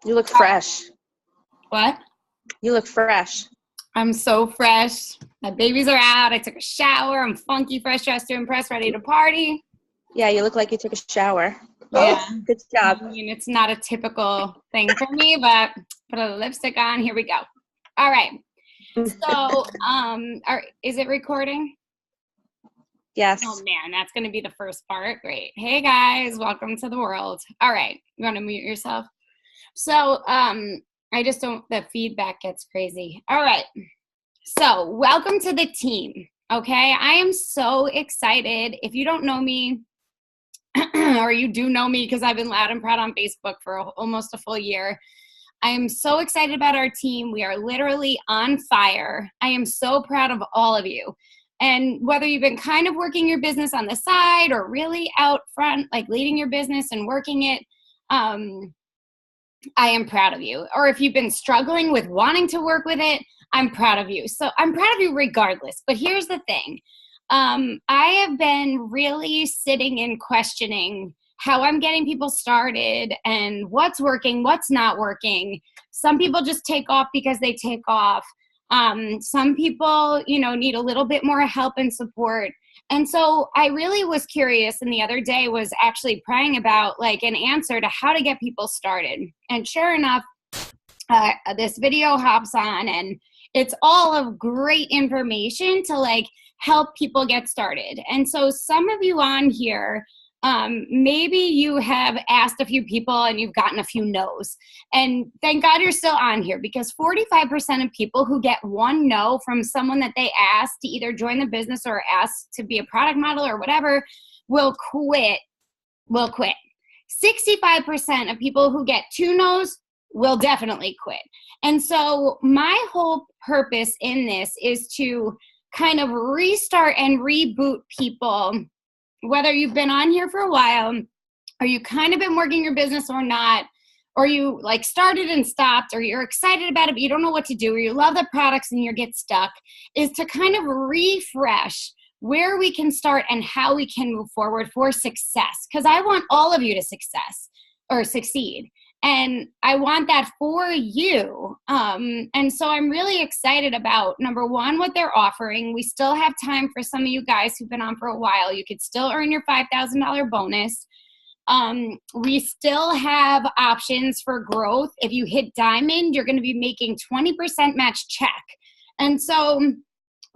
You look fresh. What? You look fresh. I'm so fresh. My babies are out. I took a shower. I'm funky, fresh, dressed to impress, ready to party. Yeah, you look like you took a shower. Yeah. Oh, good job. I mean, it's not a typical thing for me, but put a lipstick on. Here we go. All right. So, is it recording? Yes. Oh man, that's going to be the first part. Great. Hey guys, welcome to the world. All right. You want to mute yourself? So, I just don't, the feedback gets crazy. All right. So welcome to the team. Okay. I am so excited. If you don't know me, or you do know me because I've been loud and proud on Facebook for almost a full year, I am so excited about our team. We are literally on fire. I am so proud of all of you. And whether you've been kind of working your business on the side or really out front, like leading your business and working it, I am proud of you. Or if you've been struggling with wanting to work with it, I'm proud of you. So I'm proud of you regardless. But here's the thing. I have been really sitting and questioning how I'm getting people started and what's working, what's not working. Some people just take off because they take off. Some people, need a little bit more help and support. And so I really was curious, and the other day was actually praying about like an answer to how to get people started. And sure enough, this video hops on and it's all of great information to like help people get started. And so some of you on here, maybe you have asked a few people and you've gotten a few no's. And thank God you're still on here, because 45% of people who get one no from someone that they asked to either join the business or ask to be a product model or whatever will quit. 65% of people who get two no's will definitely quit. And so my whole purpose in this is to kind of restart and reboot people, whether you've been on here for a while, or you kind of been working your business or not, or you like started and stopped, or you're excited about it, but you don't know what to do, or you love the products and you get stuck, is to kind of refresh where we can start and how we can move forward for success. Because I want all of you to succeed. And I want that for you. And so I'm really excited about, number one, what they're offering. We still have time for some of you guys who've been on for a while. You could still earn your $5,000 bonus. We still have options for growth. If you hit diamond, you're going to be making 20% match check. And so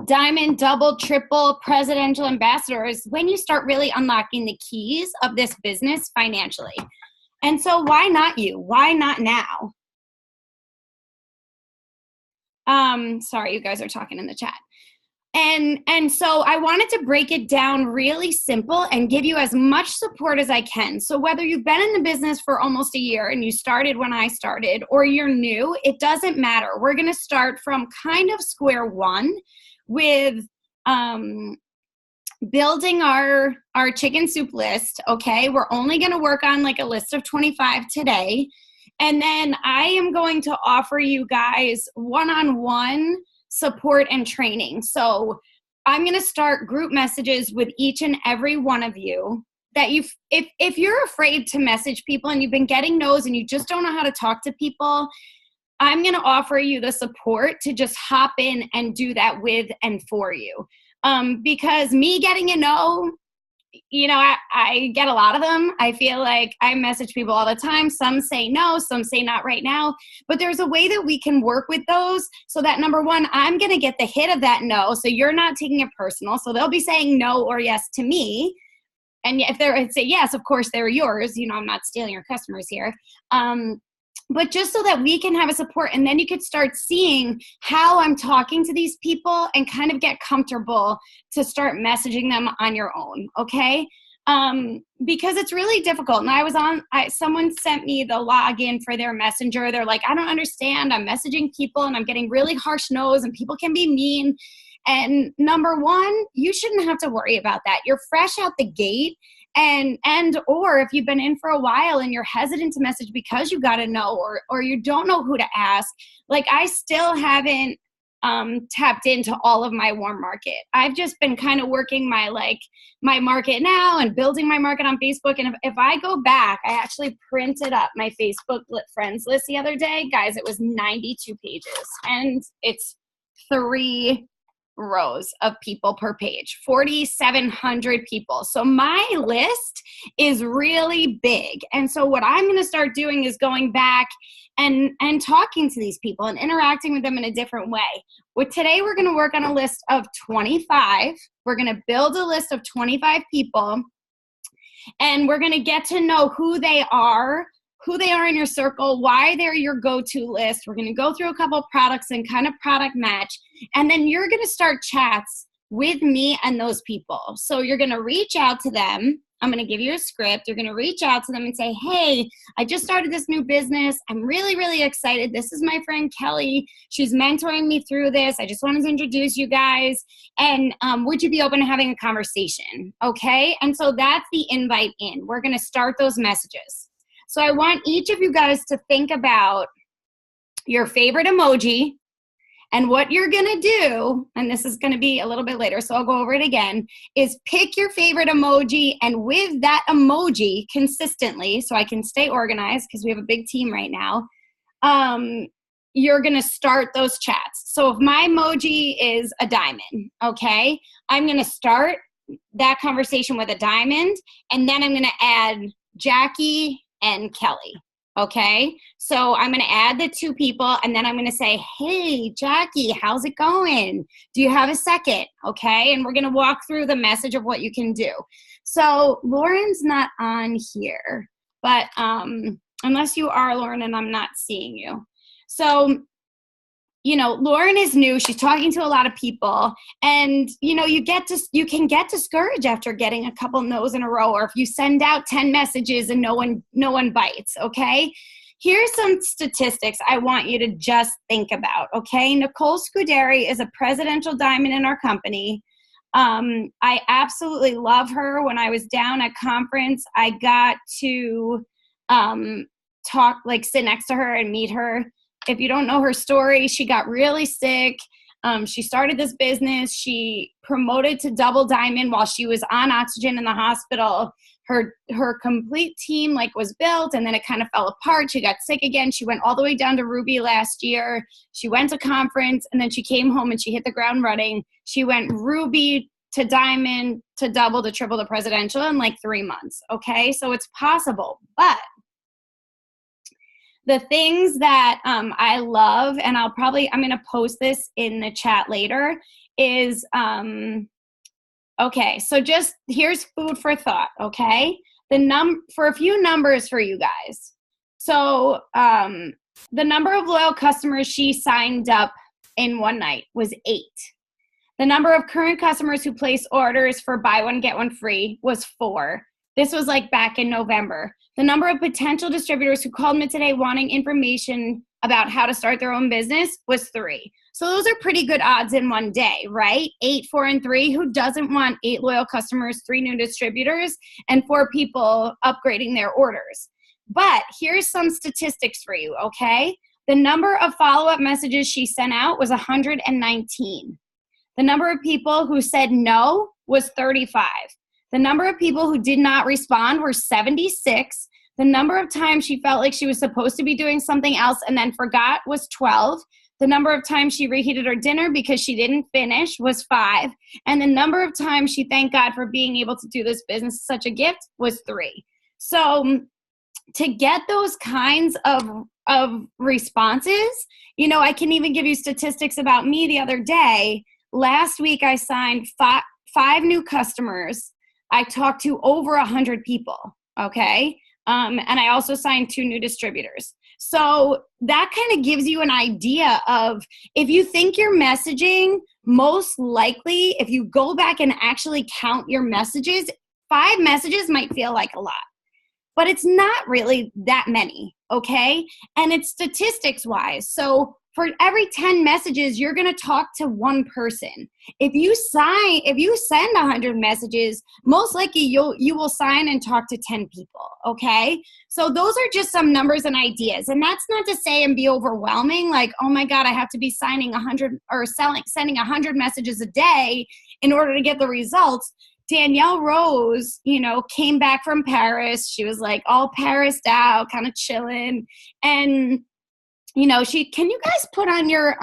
diamond, double, triple, presidential ambassador is when you start really unlocking the keys of this business financially. And so why not you? Why not now? Sorry, you guys are talking in the chat. And so I wanted to break it down really simple and give you as much support as I can. So whether you've been in the business for almost a year and you started when I started, or you're new, it doesn't matter. We're going to start from kind of square one with building our chicken soup list. Okay, we're only going to work on like a list of 25 today, and then I am going to offer you guys one-on-one support and training. So I'm going to start group messages with each and every one of you that if you're afraid to message people and you've been getting no's and you just don't know how to talk to people, I'm going to offer you the support to just hop in and do that with and for you. Because me getting a no, I get a lot of them. I feel like I message people all the time. Some say no, some say not right now. But there's a way that we can work with those so that, number one, I'm going to get the hit of that no. So you're not taking it personal. So they'll be saying no or yes to me. And if they say yes, of course, they're yours. I'm not stealing your customers here. But just so that we can have a support, and then you could start seeing how I'm talking to these people and kind of get comfortable to start messaging them on your own, okay? Because it's really difficult. And someone sent me the login for their messenger. They're like, I don't understand. I'm messaging people and I'm getting really harsh no's and people can be mean. And number one, you shouldn't have to worry about that. You're fresh out the gate. Or if you've been in for a while and you're hesitant to message because you got to know, or you don't know who to ask, like I still haven't tapped into all of my warm market. I've just been kind of working my market now and building my market on Facebook. And if I go back, I actually printed up my Facebook friends list the other day. Guys, it was 92 pages and it's 3 rows of people per page, 4,700 people. So my list is really big. And so what I'm going to start doing is going back and talking to these people and interacting with them in a different way. Today we're going to work on a list of 25. We're going to build a list of 25 people, and we're going to get to know who they are in your circle, why they're your go-to list. We're going to go through a couple of products and kind of product match, and then you're going to start chats with me and those people. So you're going to reach out to them. I'm going to give you a script. You're going to reach out to them and say, hey, I just started this new business. I'm really, really excited. This is my friend Kelly. She's mentoring me through this. I just wanted to introduce you guys. And would you be open to having a conversation? Okay. And so that's the invite in. We're going to start those messages. So I want each of you guys to think about your favorite emoji. And what you're going to do, and this is going to be a little bit later, so I'll go over it again, is pick your favorite emoji, and with that emoji consistently, so I can stay organized because we have a big team right now, you're going to start those chats. So if my emoji is a diamond, okay, I'm going to start that conversation with a diamond, and then I'm going to add Jackie and Kelly. Okay, so I'm going to add the 2 people, and then I'm going to say, hey, Jackie, how's it going? Do you have a second? Okay, and we're going to walk through the message of what you can do. So Lauren's not on here, but unless you are, Lauren, and I'm not seeing you. So, Lauren is new. She's talking to a lot of people, and, you can get discouraged after getting a couple no's in a row, or if you send out 10 messages and no one bites. Okay. Here's some statistics I want you to just think about. Okay. Nicole Scuderi is a presidential diamond in our company. I absolutely love her. When I was down at conference, I got to sit next to her and meet her. If you don't know her story, she got really sick. She started this business. She promoted to double diamond while she was on oxygen in the hospital. Her complete team was built, and then it kind of fell apart. She got sick again. She went all the way down to Ruby last year. She went to conference, and then she came home and she hit the ground running. She went Ruby to diamond to double to triple to presidential in 3 months. Okay, so it's possible, but the things that I love, and I'm going to post this in the chat later, is, okay, so just here's food for thought, okay? For a few numbers for you guys. So the number of loyal customers she signed up in one night was 8. The number of current customers who placed orders for buy one, get one free was 4. This was back in November. The number of potential distributors who called me today wanting information about how to start their own business was 3. So those are pretty good odds in one day, right? 8, 4, and 3. Who doesn't want 8 loyal customers, 3 new distributors, and 4 people upgrading their orders? But here's some statistics for you, okay? The number of follow-up messages she sent out was 119. The number of people who said no was 35. The number of people who did not respond were 76. The number of times she felt like she was supposed to be doing something else and then forgot was 12. The number of times she reheated her dinner because she didn't finish was 5. And the number of times she thanked God for being able to do this business, such a gift, was 3. So to get those kinds of responses, I can even give you statistics about me the other day. Last week, I signed 5 new customers. I talked to over 100 people, okay? And I also signed 2 new distributors. So that kind of gives you an idea of, if you think your messaging, most likely, if you go back and actually count your messages, 5 messages might feel like a lot. But it's not really that many, okay? And it's statistics-wise. So for every 10 messages, you're going to talk to one person. If you send 100 messages, most likely you will sign and talk to 10 people. Okay. So those are just some numbers and ideas. And that's not to say and be overwhelming. Like, oh my God, I have to be sending 100 messages a day in order to get the results. Danielle Rose, came back from Paris. She was like all Parised out, kind of chilling. And can you guys put on your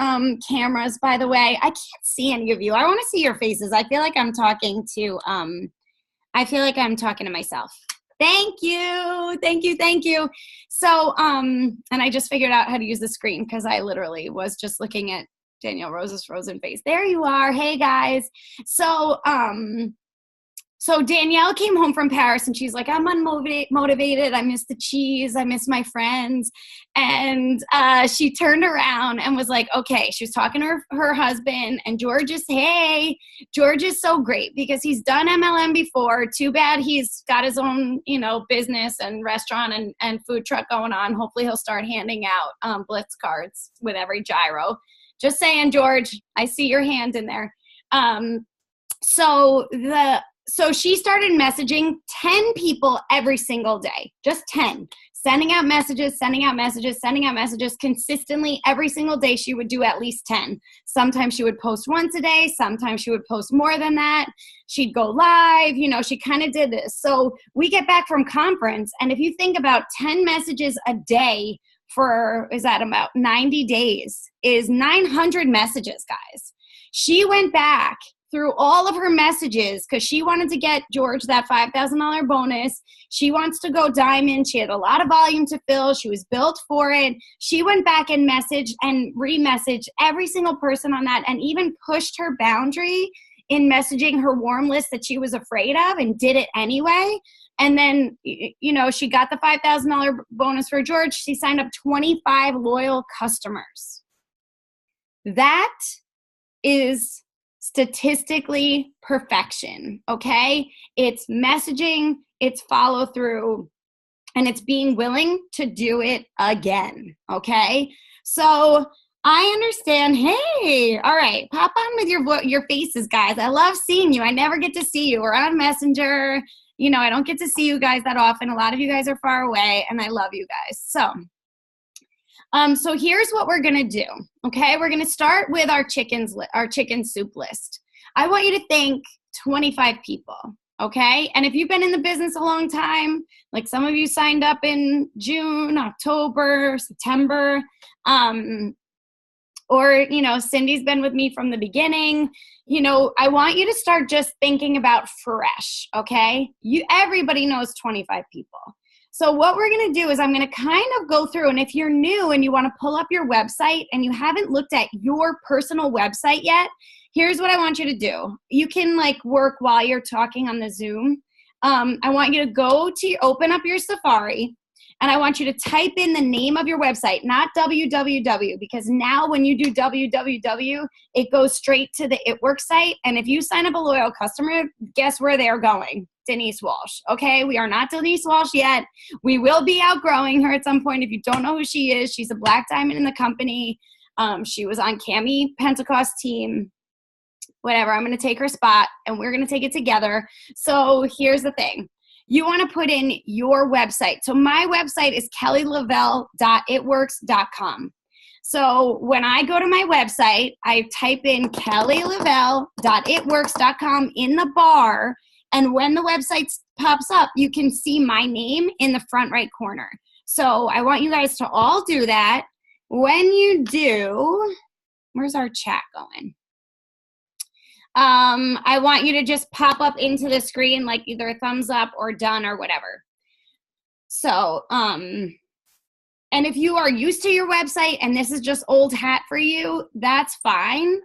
cameras, by the way? I can't see any of you. I want to see your faces. I feel like I'm talking to myself. Thank you. So, and I just figured out how to use the screen because I literally was just looking at Danielle Rose's frozen face. There you are. Hey guys. So Danielle came home from Paris and she's like, I'm unmotivated. I miss the cheese. I miss my friends. And she turned around and was like, okay, she was talking to her husband, and George is so great because he's done MLM before. Too bad he's got his own, business and restaurant and food truck going on. Hopefully he'll start handing out Blitz cards with every gyro. Just saying, George, I see your hand in there. So she started messaging 10 people every single day, just 10, sending out messages consistently every single day. She would do at least 10. Sometimes she would post once a day. Sometimes she would post more than that. She'd go live. She kind of did this. So we get back from conference, and if you think about 10 messages a day is that about 90 days, is 900 messages, guys. She went back through all of her messages because she wanted to get George that $5,000 bonus. She wants to go diamond. She had a lot of volume to fill. She was built for it. She went back and messaged and re-messaged every single person on that, and even pushed her boundary in messaging her warm list that she was afraid of, and did it anyway. And then, she got the $5,000 bonus for George. She signed up 25 loyal customers. That is statistically perfection, okay? It's messaging, it's follow through, and it's being willing to do it again, okay? So I understand. Hey, all right, pop on with your faces, guys. I love seeing you. I never get to see you. We're on Messenger. I don't get to see you guys that often. A lot of you guys are far away, and I love you guys. So here's what we're going to do, okay? We're going to start with our chicken soup list. I want you to think 25 people, okay? And if you've been in the business a long time, like some of you signed up in June, October, September, or, Cindy's been with me from the beginning, I want you to start just thinking about fresh, okay? Everybody knows 25 people. So what we're going to do is I'm going to kind of go through, and if you're new and you want to pull up your website and you haven't looked at your personal website yet, here's what I want you to do. You can work while you're talking on the Zoom. I want you to open up your Safari, and I want you to type in the name of your website, not www, because now when you do www, it goes straight to the It Works site. And if you sign up a loyal customer, guess where they're going? Denise Walsh. Okay, we are not Denise Walsh yet. We will be outgrowing her at some point. If you don't know who she is, she's a black diamond in the company. She was on Cami Pentecost team. Whatever, I'm going to take her spot, and we're going to take it together. So here's the thing. You want to put in your website. So my website is kellylavelle.itworks.com. So when I go to my website, I type in kellylavelle.itworks.com in the bar, and when the website pops up, you can see my name in the front right corner. So I want you guys to all do that. When you do, where's our chat going? I want you to just pop up into the screen like either a thumbs up or done or whatever. So, and if you are used to your website and this is just old hat for you, that's fine.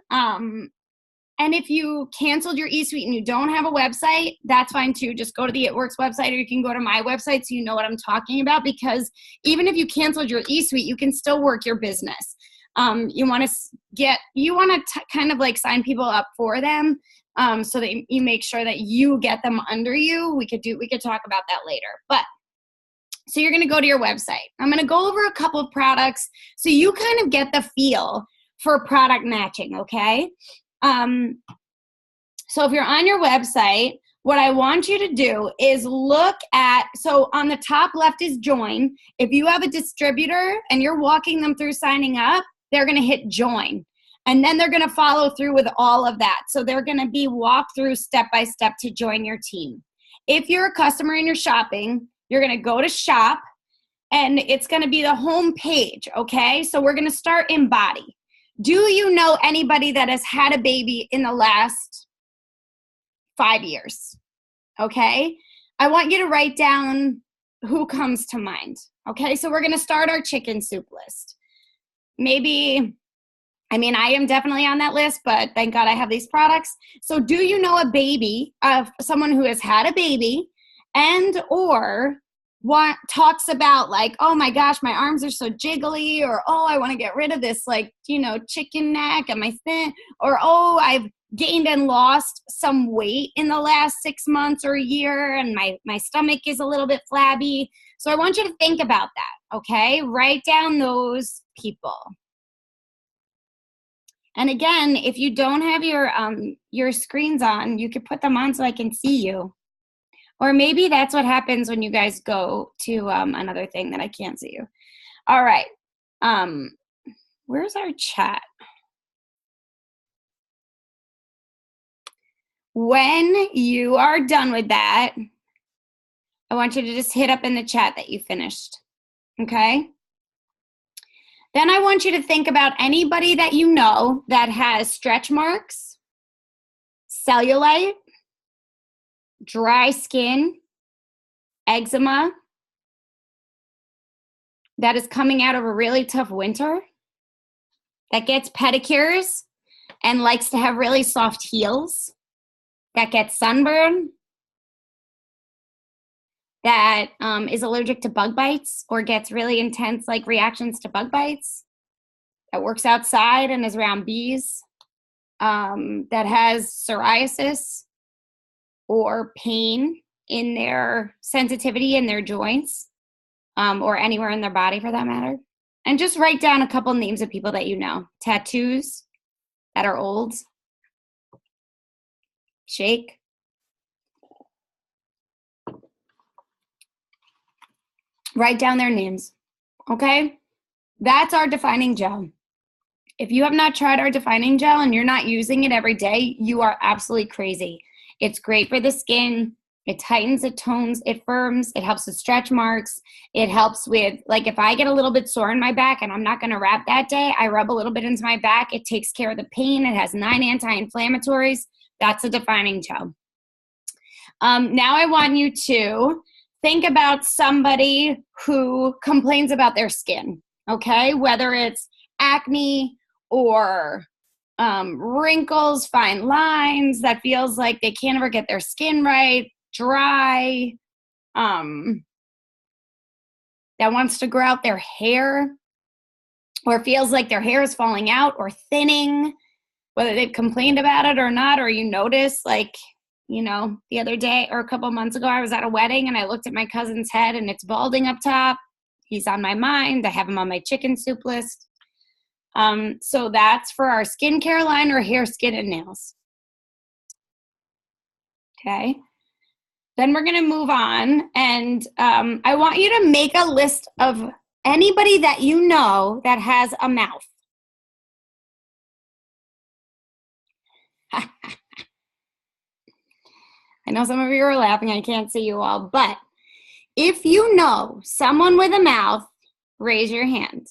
And if you canceled your eSuite and you don't have a website, that's fine too. Just go to the It Works website, or you can go to my website so you know what I'm talking about, because even if you canceled your eSuite, you can still work your business. You want to kind of sign people up for them, so that you make sure that you get them under you. We could talk about that later. But So you're going to go to your website. I'm going to go over a couple of products so you kind of get the feel for product matching, okay? So if you're on your website, what I want you to do is look at, so on the top left is join. If you have a distributor and you're walking them through signing up, they're going to hit join. And then they're going to follow through with all of that. So they're going to be walked through step by step to join your team. If you're a customer and you're shopping, you're going to go to shop and it's going to be the home page, okay? So we're going to start in body. Do you know anybody that has had a baby in the last 5 years? Okay? I want you to write down who comes to mind. Okay? So we're going to start our chicken soup list. Maybe, I am definitely on that list, but thank God I have these products. So do you know a baby, someone who has had a baby and or what talks about like, oh my gosh, my arms are so jiggly, or oh, I want to get rid of this chicken neck, am I thin? Or oh, I've gained and lost some weight in the last 6 months or a year and my stomach is a little bit flabby. So I want you to think about that, okay? Write down those people. And again, if you don't have your screens on, you could put them on so I can see you. Or maybe that's what happens when you guys go to another thing that I can't see you. All right. Where's our chat? When you are done with that, I want you to just hit up in the chat that you finished. Okay? Then I want you to think about anybody that you know that has stretch marks, cellulite, dry skin, eczema, that is coming out of a really tough winter, that gets pedicures and likes to have really soft heels, that gets sunburn, that is allergic to bug bites or gets really intense reactions to bug bites, that works outside and is around bees, that has psoriasis or pain in their sensitivity in their joints, or anywhere in their body for that matter. And just write down a couple names of people that you know. Tattoos that are old. Shake. Write down their names, okay? That's our defining gel. If you have not tried our defining gel and you're not using it every day, you are absolutely crazy. It's great for the skin. It tightens, it tones, it firms, it helps with stretch marks. It helps with, if I get a little bit sore in my back and I'm not going to wrap that day, I rub a little bit into my back. It takes care of the pain. It has 9 anti-inflammatories. That's a defining gel. Now I want you to think about somebody who complains about their skin, okay? Whether it's acne or wrinkles, fine lines, that feels like they can't ever get their skin right, dry, that wants to grow out their hair, or feels like their hair is falling out or thinning, whether they've complained about it or not, or you notice, the other day or a couple months ago, I was at a wedding and I looked at my cousin's head and it's balding up top. He's on my mind. I have him on my chicken soup list. So that's for our skincare line, or hair, skin, and nails. Okay. Then we're going to move on. And I want you to make a list of anybody that you know that has a mouth. I know some of you are laughing. I can't see you all. But if you know someone with a mouth, raise your hand.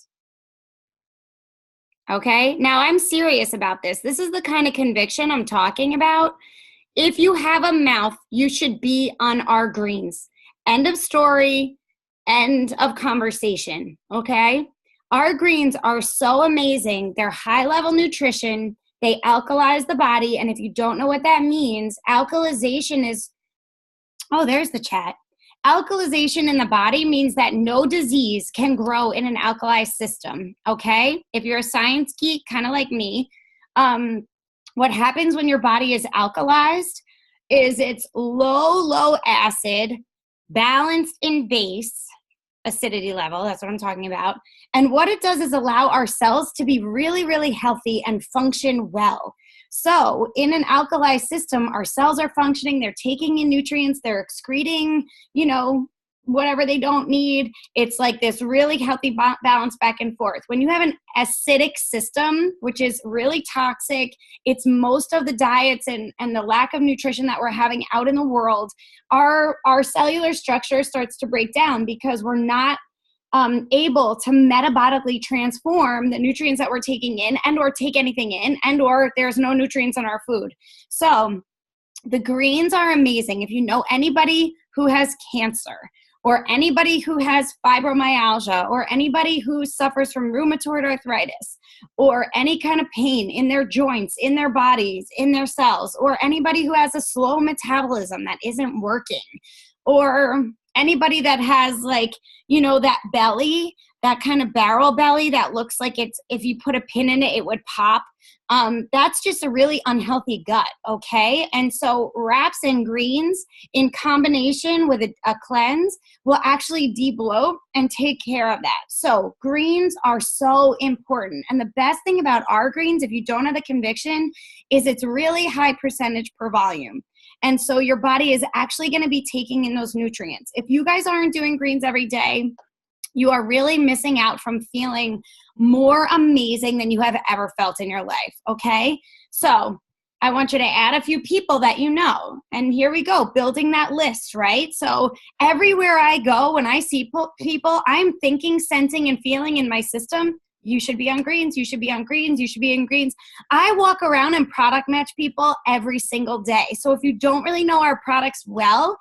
Okay? Now, I'm serious about this. This is the kind of conviction I'm talking about. If you have a mouth, you should be on our greens. End of story. End of conversation. Okay? Our greens are so amazing. They're high-level nutrition. They alkalize the body. And if you don't know what that means, alkalization is, oh, there's the chat. Alkalization in the body means that no disease can grow in an alkali system, okay? If you're a science geek, kind of like me, what happens when your body is alkalized is it's low acid, balanced in base, acidity level. That's what I'm talking about. And what it does is allow our cells to be really, really healthy and function well. So in an alkali system, our cells are functioning, they're taking in nutrients, they're excreting, whatever they don't need. It's like this really healthy balance back and forth. When you have an acidic system, which is really toxic, it's most of the diets and the lack of nutrition that we're having out in the world, our cellular structure starts to break down because we're not able to metabolically transform the nutrients that we're taking in and or take anything in and or there's no nutrients in our food. So the greens are amazing. If you know anybody who has cancer or anybody who has fibromyalgia or anybody who suffers from rheumatoid arthritis or any kind of pain in their joints, in their bodies, in their cells, or anybody who has a slow metabolism that isn't working, or anybody that has that belly, that kind of barrel belly that looks like it's, if you put a pin in it, it would pop. That's just a really unhealthy gut, okay? And so wraps and greens in combination with a cleanse will actually debloat and take care of that. So greens are so important. And the best thing about our greens, if you don't have the conviction, is it's really high percentage per volume. And so your body is actually going to be taking in those nutrients. If you guys aren't doing greens every day, you are really missing out from feeling more amazing than you have ever felt in your life, okay? So I want you to add a few people that you know. And here we go, building that list, right? So everywhere I go, when I see people, I'm thinking, sensing, and feeling in my system, you should be on greens, you should be on greens, you should be in greens. I walk around and product match people every single day. So if you don't really know our products well,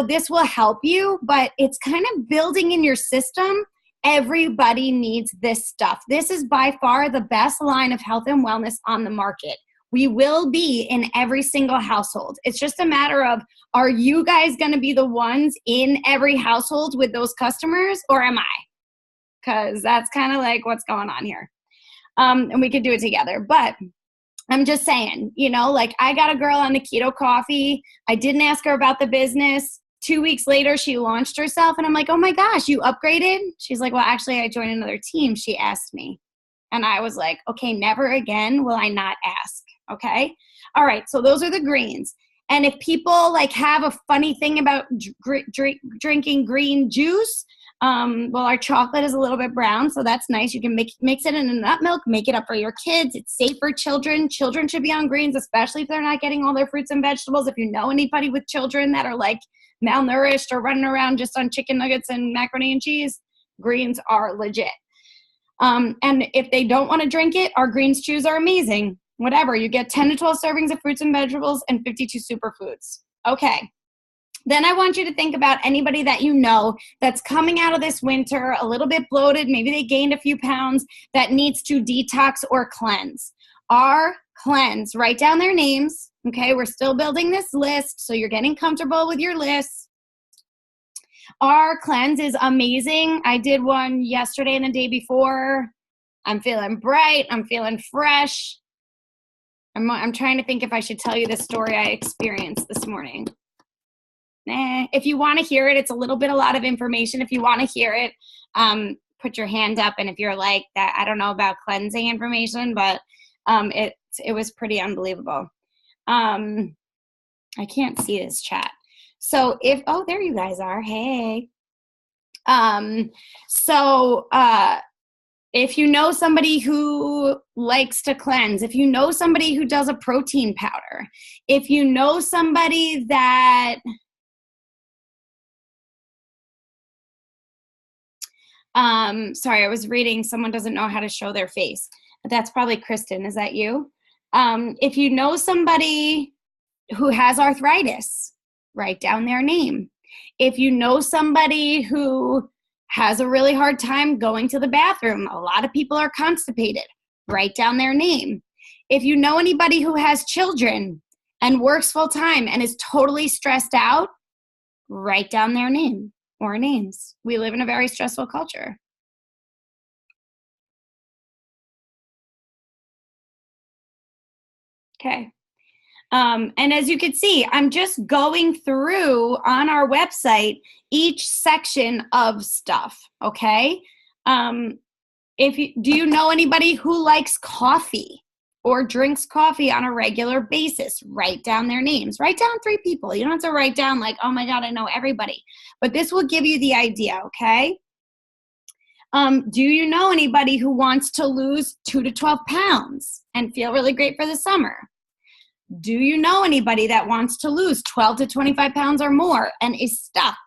this will help you, but it's kind of building in your system. Everybody needs this stuff. This is by far the best line of health and wellness on the market. We will be in every single household. It's just a matter of, are you guys going to be the ones in every household with those customers, or am I? Because that's kind of like what's going on here. And we could do it together. But I'm just saying, I got a girl on the keto coffee. I didn't ask her about the business. 2 weeks later, she launched herself. And I'm like, oh my gosh, you upgraded? She's like, well, actually, I joined another team. She asked me. And I was like, okay, never again will I not ask. Okay. All right. So those are the greens. And if people have a funny thing about drinking green juice, our chocolate is a little bit brown, so that's nice. You can mix it in a nut milk, make it up for your kids. It's safe for children. Children should be on greens, especially if they're not getting all their fruits and vegetables. If you know anybody with children that are malnourished or running around just on chicken nuggets and macaroni and cheese, greens are legit. And if they don't want to drink it, our greens chews are amazing. Whatever, you get 10 to 12 servings of fruits and vegetables and 52 superfoods. Okay. Then I want you to think about anybody that you know that's coming out of this winter a little bit bloated, maybe they gained a few pounds, that needs to detox or cleanse. Our cleanse, write down their names, okay? We're still building this list, so you're getting comfortable with your list. Our cleanse is amazing. I did one yesterday and the day before. I'm feeling bright. I'm feeling fresh. I'm trying to think if I should tell you the story I experienced this morning. If you want to hear it, it's a lot of information. If you want to hear it, put your hand up. And if you're like that, I don't know about cleansing information, but it was pretty unbelievable. I can't see this chat. So there you guys are. Hey. If you know somebody who likes to cleanse, if you know somebody who does a protein powder, if you know somebody that sorry, I was reading, someone doesn't know how to show their face. That's probably Kristen. Is that you? If you know somebody who has arthritis, write down their name. If you know somebody who has a really hard time going to the bathroom, a lot of people are constipated, write down their name. If you know anybody who has children and works full time and is totally stressed out, write down their name or names. We live in a very stressful culture. Okay. And as you can see, I'm just going through on our website each section of stuff, okay? Do you know anybody who likes coffee or drinks coffee on a regular basis? Write down their names. Write down 3 people. You don't have to write down like, oh my God, I know everybody. But this will give you the idea, okay? Do you know anybody who wants to lose 2 to 12 pounds and feel really great for the summer? Do you know anybody that wants to lose 12 to 25 pounds or more and is stuck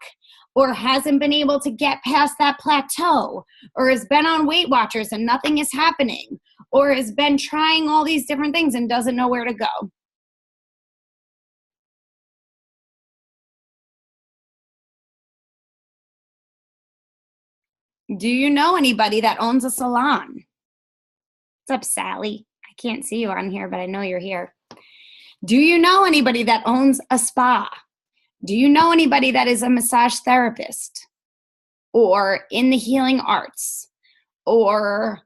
or hasn't been able to get past that plateau or has been on Weight Watchers and nothing is happening or has been trying all these different things and doesn't know where to go? Do you know anybody that owns a salon? What's up, Sally? I can't see you on here, but I know you're here. Do you know anybody that owns a spa? Do you know anybody that is a massage therapist or in the healing arts or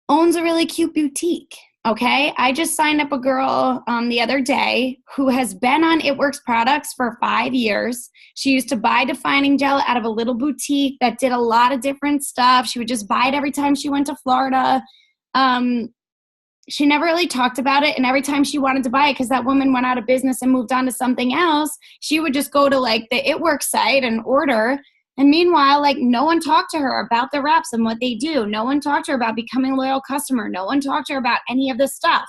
owns a really cute boutique? Okay, I just signed up a girl the other day who has been on It Works products for 5 years. She used to buy Defining Gel out of a little boutique that did a lot of different stuff. She would just buy it every time she went to Florida. She never really talked about it, and every time she wanted to buy it, because that woman went out of business and moved on to something else, she would just go to like the It Works site and order. And meanwhile, like no one talked to her about the wraps and what they do. No one talked to her about becoming a loyal customer. No one talked to her about any of this stuff.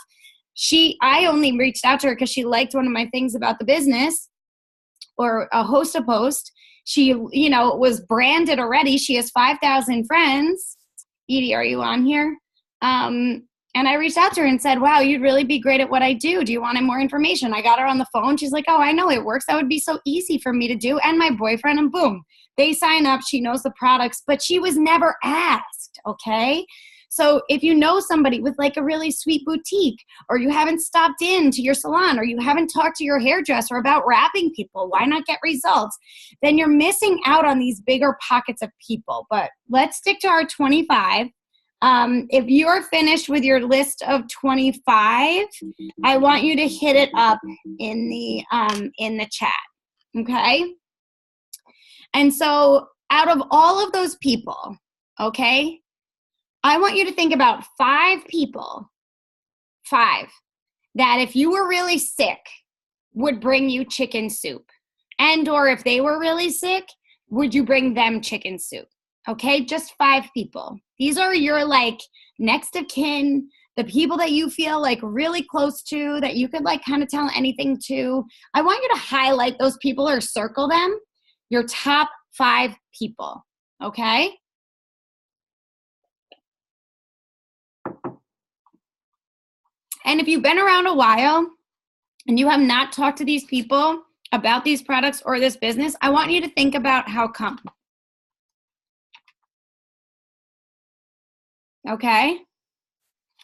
I only reached out to her because she liked one of my things about the business or a host a post. She, was branded already. She has 5,000 friends. Edie, are you on here? And I reached out to her and said, wow, you'd really be great at what I do. Do you want more information? I got her on the phone. She's like, oh, I know It Works. That would be so easy for me to do. And my boyfriend, and boom, they sign up. She knows the products, but she was never asked, okay? So if you know somebody with like a really sweet boutique, or you haven't stopped in to your salon, or you haven't talked to your hairdresser about wrapping people, why not get results? Then you're missing out on these bigger pockets of people. But let's stick to our 25. If you're finished with your list of 25, I want you to hit it up in the chat, okay? And so out of all of those people, okay, I want you to think about 5 people, 5, that if you were really sick would bring you chicken soup. And or if they were really sick, would you bring them chicken soup? Okay, just 5 people. These are your like next of kin, the people that you feel like really close to, that you could like kind of tell anything to. I want you to highlight those people or circle them, your top 5 people, okay? And if you've been around a while and you have not talked to these people about these products or this business, I want you to think about how come. Okay,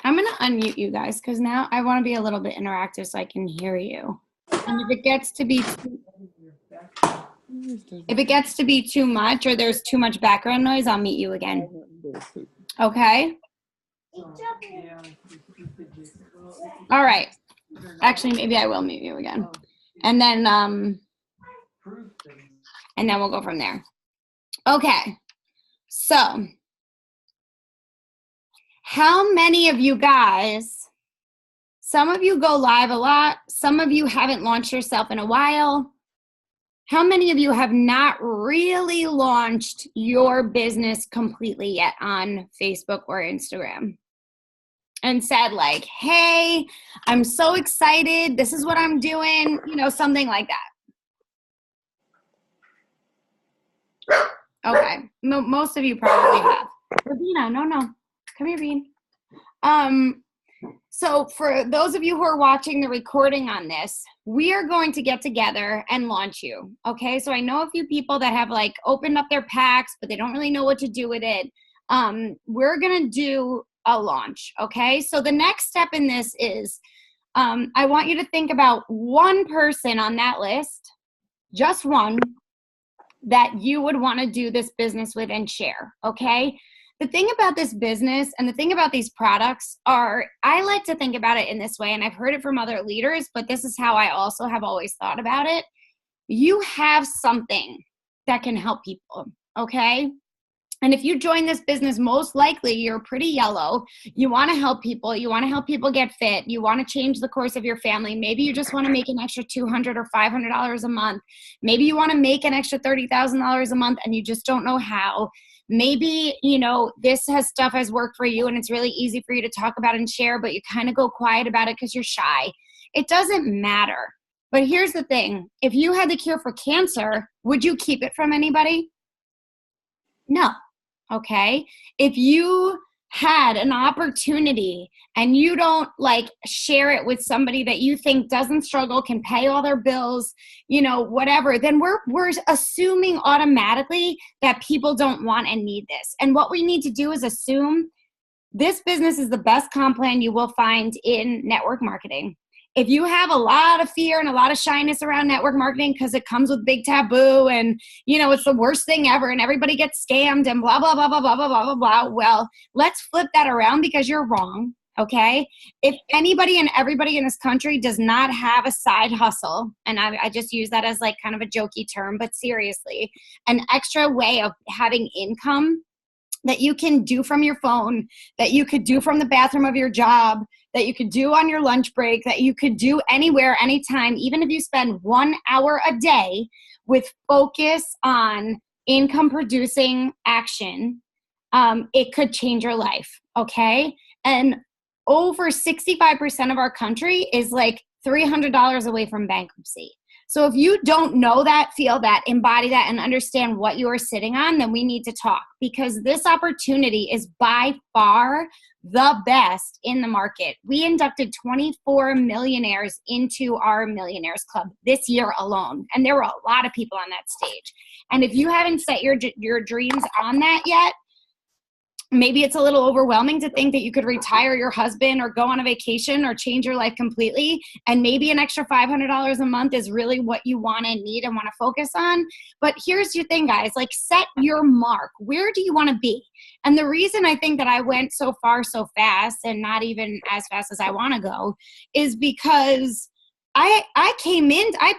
I'm going to unmute you guys because now I want to be a little bit interactive so I can hear you. And if it gets to be too much or there's too much background noise, I'll mute you again. Okay? All right. Actually, maybe I will mute you again. And then we'll go from there. Okay. So, how many of you guys, some of you go live a lot, some of you haven't launched yourself in a while. How many of you have not really launched your business completely yet on Facebook or Instagram? And said like, hey, I'm so excited. This is what I'm doing, something like that. Okay, most of you probably have. Rabina, no. Come here, Bean. So for those of you who are watching the recording on this, we are going to get together and launch you, okay? So I know a few people that have like opened up their packs, but they don't really know what to do with it. We're gonna do a launch, okay? So the next step in this is I want you to think about one person on that list, just one, that you would wanna do this business with and share, okay? the thing about this business and the thing about these products are, I like to think about it in this way, and I've heard it from other leaders, but this is how I also have always thought about it. You have something that can help people, okay? And if you join this business, most likely you're pretty yellow. You want to help people. You want to help people get fit. You want to change the course of your family. Maybe you just want to make an extra $200 or $500 a month. Maybe you want to make an extra $30,000 a month and you just don't know how. Maybe, this stuff has worked for you and it's really easy for you to talk about and share, but you kind of go quiet about it because you're shy. It doesn't matter. But here's the thing. If you had the cure for cancer, would you keep it from anybody? No. Okay. If you had an opportunity and you don't share it with somebody that you think doesn't struggle, can pay all their bills, whatever, then we're assuming automatically that people don't want and need this. And what we need to do is assume this business is the best comp plan you will find in network marketing. If you have a lot of fear and a lot of shyness around network marketing because it comes with big taboo and, it's the worst thing ever and everybody gets scammed and blah, blah, blah, blah, blah, blah, blah, blah, blah. Well, let's flip that around because you're wrong, okay? If anybody and everybody in this country does not have a side hustle, and I just use that as kind of a jokey term, but seriously, an extra way of having income that you can do from your phone, that you could do from the bathroom of your job, that you could do on your lunch break, that you could do anywhere, anytime, even if you spend 1 hour a day with focus on income producing action, it could change your life, okay? And over 65% of our country is $300 away from bankruptcy. So if you don't know that, feel that, embody that, and understand what you are sitting on, then we need to talk, because this opportunity is by far the best in the market. We inducted 24 millionaires into our Millionaires Club this year alone, and there were a lot of people on that stage. And if you haven't set your dreams on that yet, maybe it's a little overwhelming to think that you could retire your husband or go on a vacation or change your life completely. And maybe an extra $500 a month is really what you want and need and want to focus on. But here's your thing, guys, set your mark. Where do you want to be? And the reason I think that I went so far so fast, and not even as fast as I want to go, is because I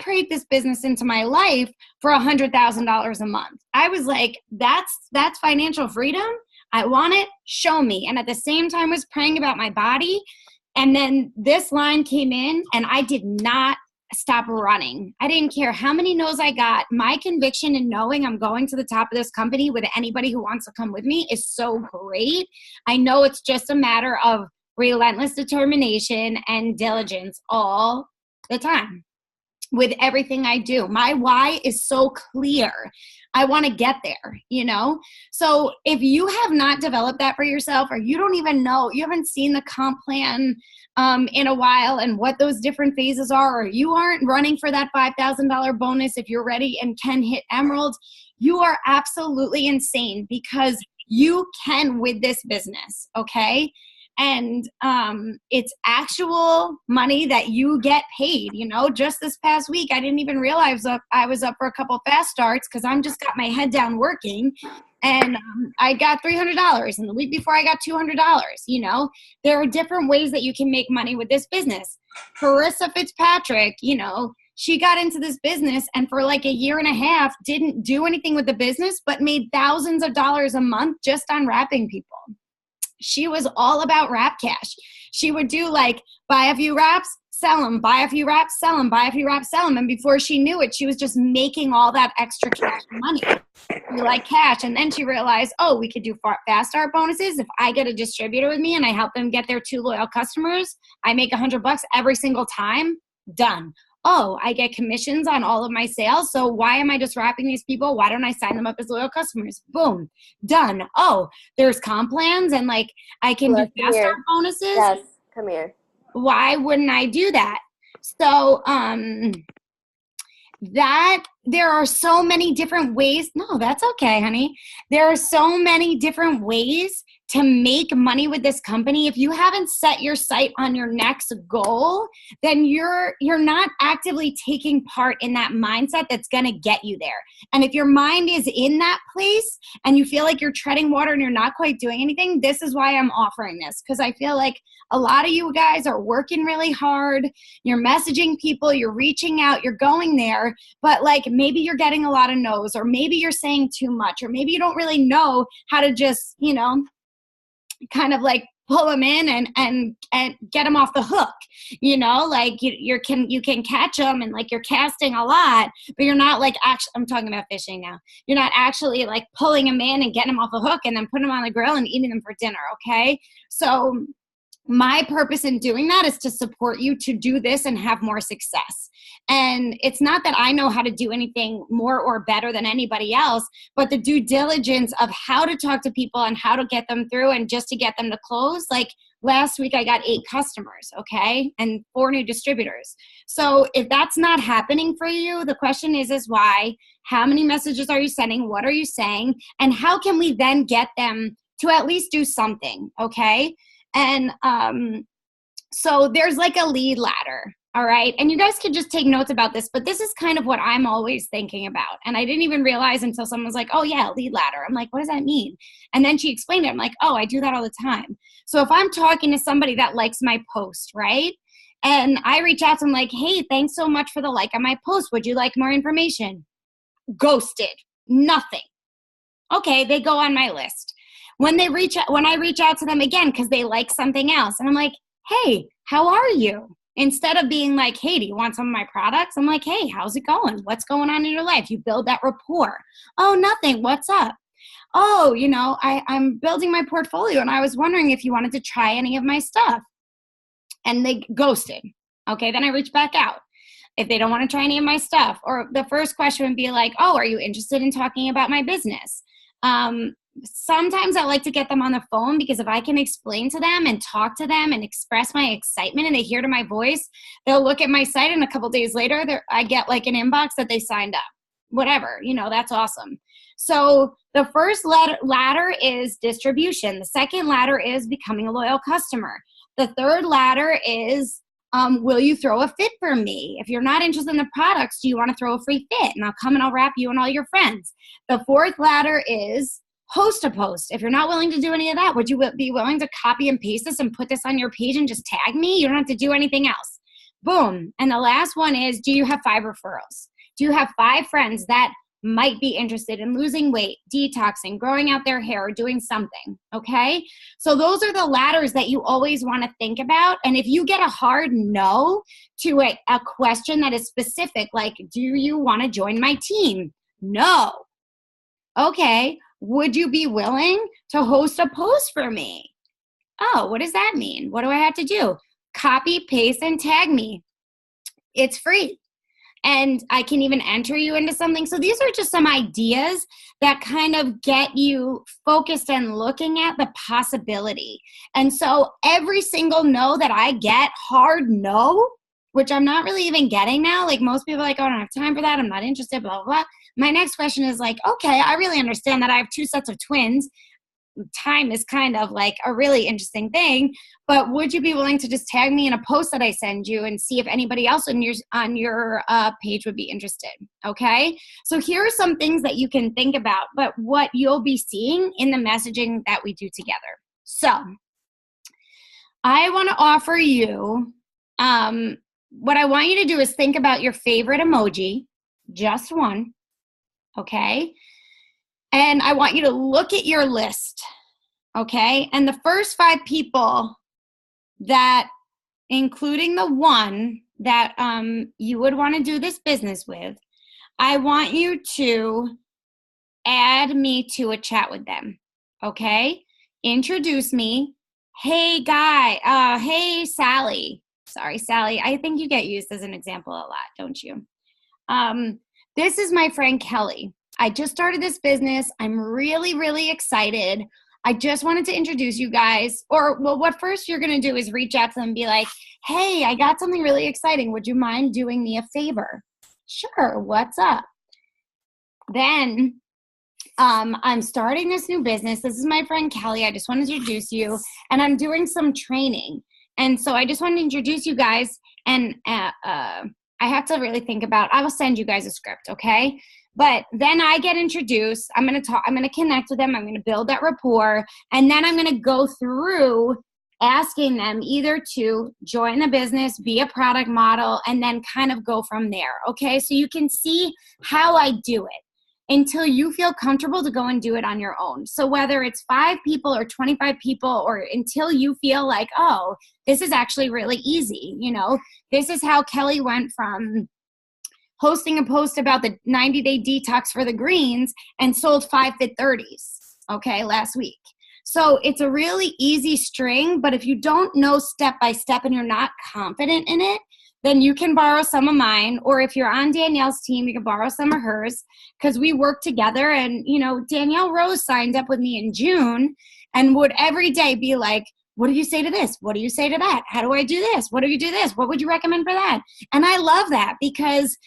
prayed this business into my life for $100,000 a month. I was like, that's financial freedom. I want it, show me. And at the same time, I was praying about my body. And then this line came in and I did not stop running. I didn't care how many no's I got. My conviction in knowing I'm going to the top of this company with anybody who wants to come with me is so great. I know it's just a matter of relentless determination and diligence all the time with everything I do. My why is so clear. I want to get there, So if you have not developed that for yourself, or you don't even know, you haven't seen the comp plan in a while and what those different phases are, or you aren't running for that $5,000 bonus if you're ready and can hit Emerald, you are absolutely insane, because you can with this business, okay? And it's actual money that you get paid. Just this past week, I didn't even realize I was up for a couple fast starts because I'm just got my head down working. And I got $300. And the week before I got $200. There are different ways that you can make money with this business. Carissa Fitzpatrick, she got into this business and for a year and a half didn't do anything with the business, but made thousands of dollars a month just on wrapping people. She was all about wrap cash. She would do buy a few wraps, sell them, buy a few wraps, sell them, buy a few wraps, sell them. And before she knew it, she was just making all that extra cash money. We like cash. And then she realized, we could do fast start bonuses. If I get a distributor with me and I help them get their 2 loyal customers, I make $100 every single time. Done. I get commissions on all of my sales. So why am I just wrapping these people? Why don't I sign them up as loyal customers? Boom. Done. There's comp plans and I can do fast start bonuses. Yes, come here. Why wouldn't I do that? So, that there are so many different ways. No, that's okay, honey. There are so many different ways to make money with this company, if you haven't set your sight on your next goal, then you're not actively taking part in that mindset that's going to get you there. And if your mind is in that place and you feel like you're treading water and you're not quite doing anything, this is why I'm offering this, because I feel like a lot of you guys are working really hard. You're messaging people, you're reaching out, you're going there, but like maybe you're getting a lot of no's, or maybe you're saying too much, or maybe you don't really know how to just, kind of like pull them in and get them off the hook, like you can catch them and like you're casting a lot, but you're not like actually, I'm talking about fishing now. You're not actually like pulling them in and getting them off the hook and then putting them on the grill and eating them for dinner. Okay. So my purpose in doing that is to support you to do this and have more success. And it's not that I know how to do anything more or better than anybody else, but the due diligence of how to talk to people and how to get them through and just to get them to close. Like last week, I got 8 customers, okay, and 4 new distributors. So if that's not happening for you, the question is why? How many messages are you sending? What are you saying? And how can we then get them to at least do something, okay? And so there's like a lead ladder, all right? And you guys can just take notes about this, but this is kind of what I'm always thinking about. And I didn't even realize until someone was like, oh yeah, lead ladder. I'm like, what does that mean? And then she explained it. I'm like, oh, I do that all the time. So if I'm talking to somebody that likes my post, right? And I reach out to them like, hey, thanks so much for the like on my post. Would you like more information? Ghosted. Nothing. Okay, they go on my list. When I reach out to them again because they like something else, and I'm like, hey, how are you? Instead of being like, hey, do you want some of my products? I'm like, hey, how's it going? What's going on in your life? You build that rapport. Oh, nothing. What's up? Oh, I'm building my portfolio, and I was wondering if you wanted to try any of my stuff. And they ghosted. Okay, then I reach back out. If they don't want to try any of my stuff, or the first question would be like, oh, are you interested in talking about my business? Sometimes I like to get them on the phone because if I can explain to them and talk to them and express my excitement and they hear to my voice, they'll look at my site and a couple days later, I get like an inbox that they signed up. Whatever, that's awesome. So the first ladder is distribution. The second ladder is becoming a loyal customer. The third ladder is will you throw a fit for me? If you're not interested in the products, do you want to throw a free fit? And I'll come and I'll wrap you and all your friends. The fourth ladder is host a post. If you're not willing to do any of that, would you be willing to copy and paste this and put this on your page and just tag me? You don't have to do anything else. Boom. And the last one is, do you have 5 referrals? Do you have 5 friends that might be interested in losing weight, detoxing, growing out their hair, or doing something, okay? So those are the ladders that you always want to think about. And if you get a hard no to a question that is specific, like, do you want to join my team? No. Okay. Would you be willing to host a post for me? Oh, what does that mean? What do I have to do? Copy, paste, and tag me. It's free. And I can even enter you into something. So these are just some ideas that kind of get you focused and looking at the possibility. And so every single no that I get, hard no, which I'm not really even getting now. Like most people are like, oh, I don't have time for that. I'm not interested, blah, blah, blah. My next question is like, okay, I really understand that I have 2 sets of twins. Time is kind of like a really interesting thing, but would you be willing to just tag me in a post that I send you and see if anybody else on your page would be interested? Okay. So here are some things that you can think about, but what you'll be seeing in the messaging that we do together. So I want to offer you, what I want you to do is think about your favorite emoji, just one. Okay. And I want you to look at your list, okay? And the first 5 people that, including the one that you would want to do this business with, I want you to add me to a chat with them, okay? Introduce me. Hey, Guy. Hey, Sally. Sorry, Sally. I think you get used as an example a lot, don't you? This is my friend Kelly. I just started this business. I'm really, really excited. I just wanted to introduce you guys. Or, well, what first you're going to do is reach out to them and be like, hey, I got something really exciting. Would you mind doing me a favor? Sure. What's up? Then I'm starting this new business. This is my friend Kelly. I just want to introduce you, and I'm doing some training. And so I just want to introduce you guys, and I have to really think about, I will send you guys a script, okay? But then I get introduced. I'm going to connect with them. I'm going to build that rapport. And then I'm going to go through asking them either to join the business, be a product model, and then kind of go from there, okay? So you can see how I do it until you feel comfortable to go and do it on your own. So whether it's 5 people or 25 people, or until you feel like, oh, this is actually really easy. You know, this is how Kelly went from hosting a post about the 90-day detox for the greens and sold 5 Fit 30s, okay, last week. So it's a really easy string, but if you don't know step by step and you're not confident in it, then you can borrow some of mine, or if you're on Danielle's team, you can borrow some of hers, because we work together. And, you know, Danielle Rose signed up with me in June and would every day be like, what do you say to this? What do you say to that? How do I do this? What do you do this? What would you recommend for that? And I love that because